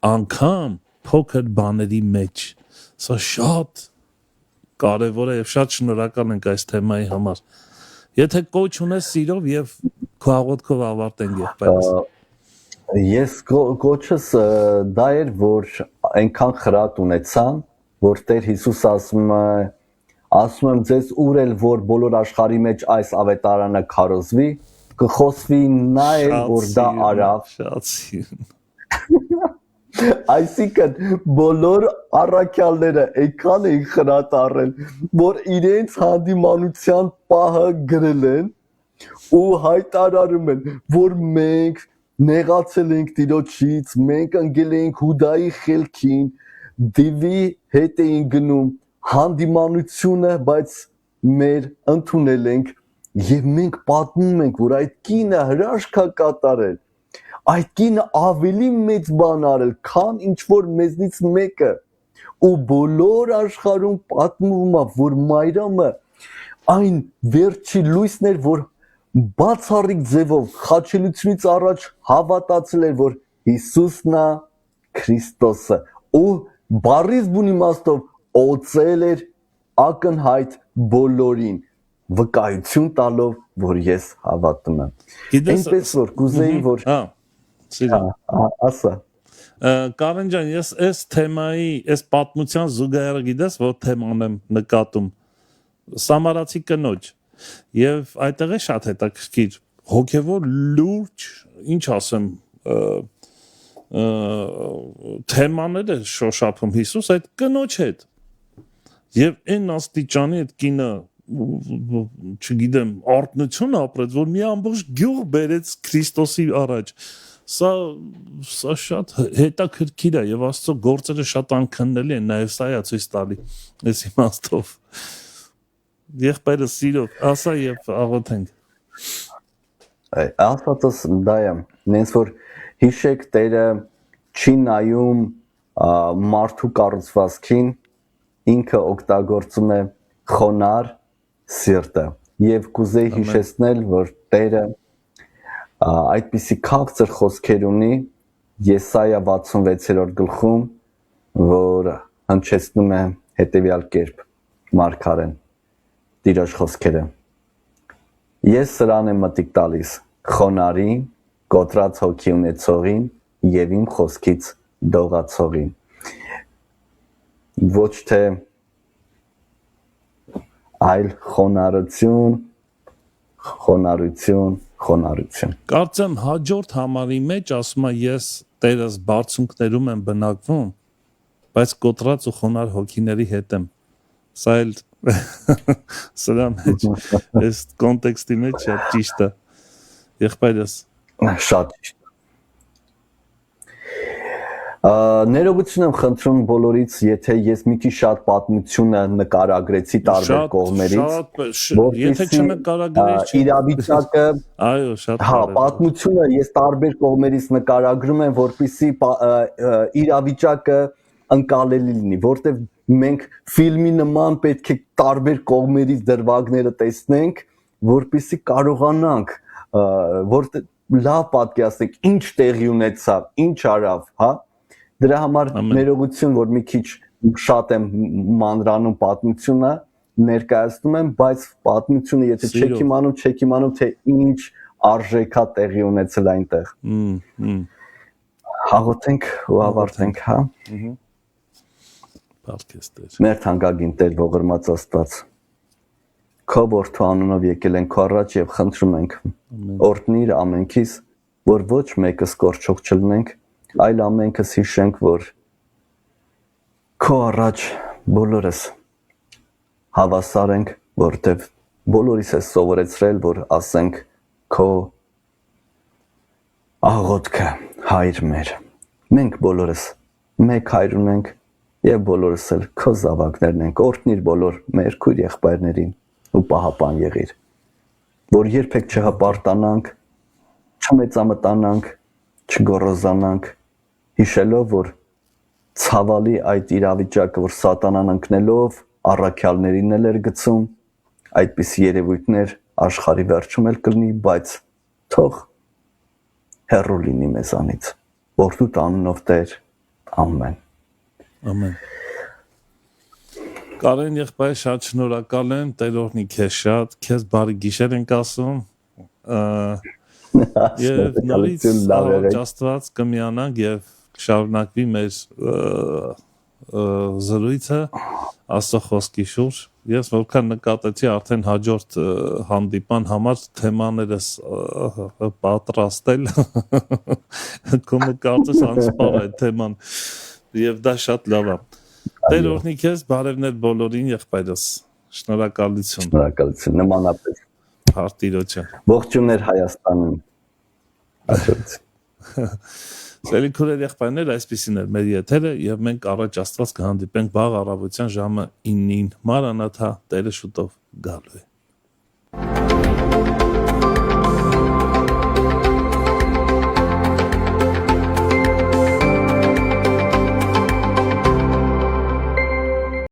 անգամ փոքր բաների մեջ։ Սա շատ կարևոր է եւ շատ շնորհակալ ենք այս թեմայի համար։ Եթե կոչ ունես սիրով եւ քո աղոթքով ավարտենք եղբայրս։ Ես կոչս դա էր, որ այնքան խրատ ունեցան, որ Տեր Հիսուս ասում եմ ձեզ ուր էլ որ բոլոր աշխարհի մեջ այս ավետարանը քարոզվի, կխոսվի նա էլ որ դա արավ։ Այսինքն բոլոր առաքյալները այնքան են խրատ առել, որ իրենց հանդիմանության պահը գրել են ու հայտարարում են, որ մենք նեղացել ենք Տիրոջից, մենք ընկել ենք Հուդայի խելքին, դիվի հետ էին գնում հանդիմանությունը, բայց մեր ընդունել ենք եւ մենք պատմում ենք, որ այդ կինը հրաշք է կատարել, այդ կինը ավելի մեծ բան արել, քան ինչ որ մեզնից մեկը, ու բոլոր աշխարհում պատմվում է, որ Մարիամը այն վերջի լույսն էր, որ բացառիկ ձևով խաչելությունից առաջ հավատացել էր, որ Հիսուսն է Քրիստոսը, ու բառից բուն իմաստով օծել էր ակնհայտ բոլորին, վկայություն տալով, որ ես հավատում եմ։ Այնպես որ կուզեի, որ ասա Կարեն ջան, ես այս թեմայի, այս պատմության զուգահեռ գիտես, որ թեման եմ նկատում, Սամարացի կնոջ, եւ այդտեղ է շատ հետաքրքիր, հոգեվոր լուրջ, ինչ ասեմ, թեմաները շոշափում Հիսուս այդ կնոջ հետ, եւ այն աստիճանի այդ կինը, չգիտեմ, արտնություն ապրեց, որ մի ամբողջ գյուղ բերեց Քրիստոսի առաջ, Սա շատ հետաքրքիր է եւ Աստծո գործերը շատ անքննելի են, նաեւ սա է ցույց տալի այս իմաստով։ Եղբայրը սիրով, ասա եւ աղոթենք։ Աստվածս դա է, նենց որ հիշեք Տերը չի նայում մարդու կառուցվածքին, ինքը օգտագործում է խոնար սիրտը եւ կուզեի հիշեցնել, որ Տերը այդպիսի քաղցր խոսքեր ունի Եսայա 66-րդ գլխում, որ հնչեցնում է հետևյալ կերպ մարգարեն Տիրոջ խոսքերը Ես սրան եմ մտիկ տալիս խոնարին, կոտրած հոգի ունեցողին եւ իմ խոսքից դողացողին ոչ թե այլ խոնարհություն Կարծեմ հաջորդ համարի մեջ ասում է ես Տերս բարձունքներում եմ բնակվում, բայց կոտրած ու խոնար հոգիների հետ եմ։ Սա էլ սրա մեջ, այս կոնտեքստի մեջ շատ ճիշտ է։ Եղբայրս։ Շատ ճիշտ։ Ներողություն եմ խնդրում բոլորից, եթե ես մի քիչ շատ պատմությունը նկարագրեցի տարբեր կողմերից, եթե չնկարագրես իրավիճակը, այո, շատ հա, պատմությունը ես տարբեր կողմերից նկարագրում եմ, որպեսզի իրավիճակը ընկալելի լինի, որտեղ մենք ֆիլմի նման պետք է տարբեր կողմերից դրվագները տեսնենք, որպեսզի կարողանանք, որտեղ լավ պատկերացնենք, ինչ տեղի ունեցավ, ինչ արավ, հա։ Դրա համար ներողություն, որ մի քիչ շատ եմ մանրանում պատմությունը, ներկայացնում եմ, բայց պատմությունը եթե չեք իմանում, թե ինչ արժեքա տեղի ունեցել այնտեղ։ Հաղորդենք ու ավարտենք, հա։ Պարտքեստեր։ Մեր թանկագին Տեր ողորմած Աստված, քո որդու անունով եկել ենք քո առաջ եւ խնդրում ենք, օրհնիր ամենքիս, որ ոչ մեկս կորչող չլինենք, այլ ամենքս հիշենք, որ քո առաջ բոլորս հավասար ենք, որտեվ բոլորիս է սովորեցրել, որ ասենք քո աղոթքը հայր մեր։ Մենք բոլորս մեկ հայր ունենք եւ բոլորս էլ քո զավակներն ենք, օրհնիր բոլոր մեր քույր եղբայրներին ու պահապան եղիր, որ երբեք չհպարտանանք, չմեծամտանանք, չգոռոզանանք, հիշելով, որ ցավալի այդ իրավիճակը, որ սատանան ընկնելով առաքյալներին էլ էր գցում, այդպիսի երևույթներ աշխարհի վերջում էլ կլինի, բայց թող հեռու լինի մեզանից, որդու անունով Տեր, ամեն։ Ամեն։ Կարեն եղբայր, շատ շնորհակալ եմ, Տեր օրհնի քեզ շատ, քեզ բարի գիշեր ենք ասում։ Եվ նորից Աստված կմիանանք եւ շարունակվի մեր զրույցը Աստծո խոսքի շուրջ։ Ես որքան նկատեցի արդեն հաջորդ հանդիպան համար թեմաներս պատրաստել։ Կոմը կարծես անսպառ է թեման եւ դա շատ լավ է։ Տեր օրհնի քեզ, բարևներ բոլորին եղբայրս։ Շնորհակալություն։ Շնորհակալություն, նմանապես։ Հարթիրոջը։ Ողջույններ Հայաստանին։ Սիրելի քույրեր եղբայրներ, այսպեսին էր մեր եթերը եւ մենք առաջ Աստված կհանդիպենք վաղ առավոտյան ժամը 9-ին։ Մանրաթա, Տերը շուտով գալու է։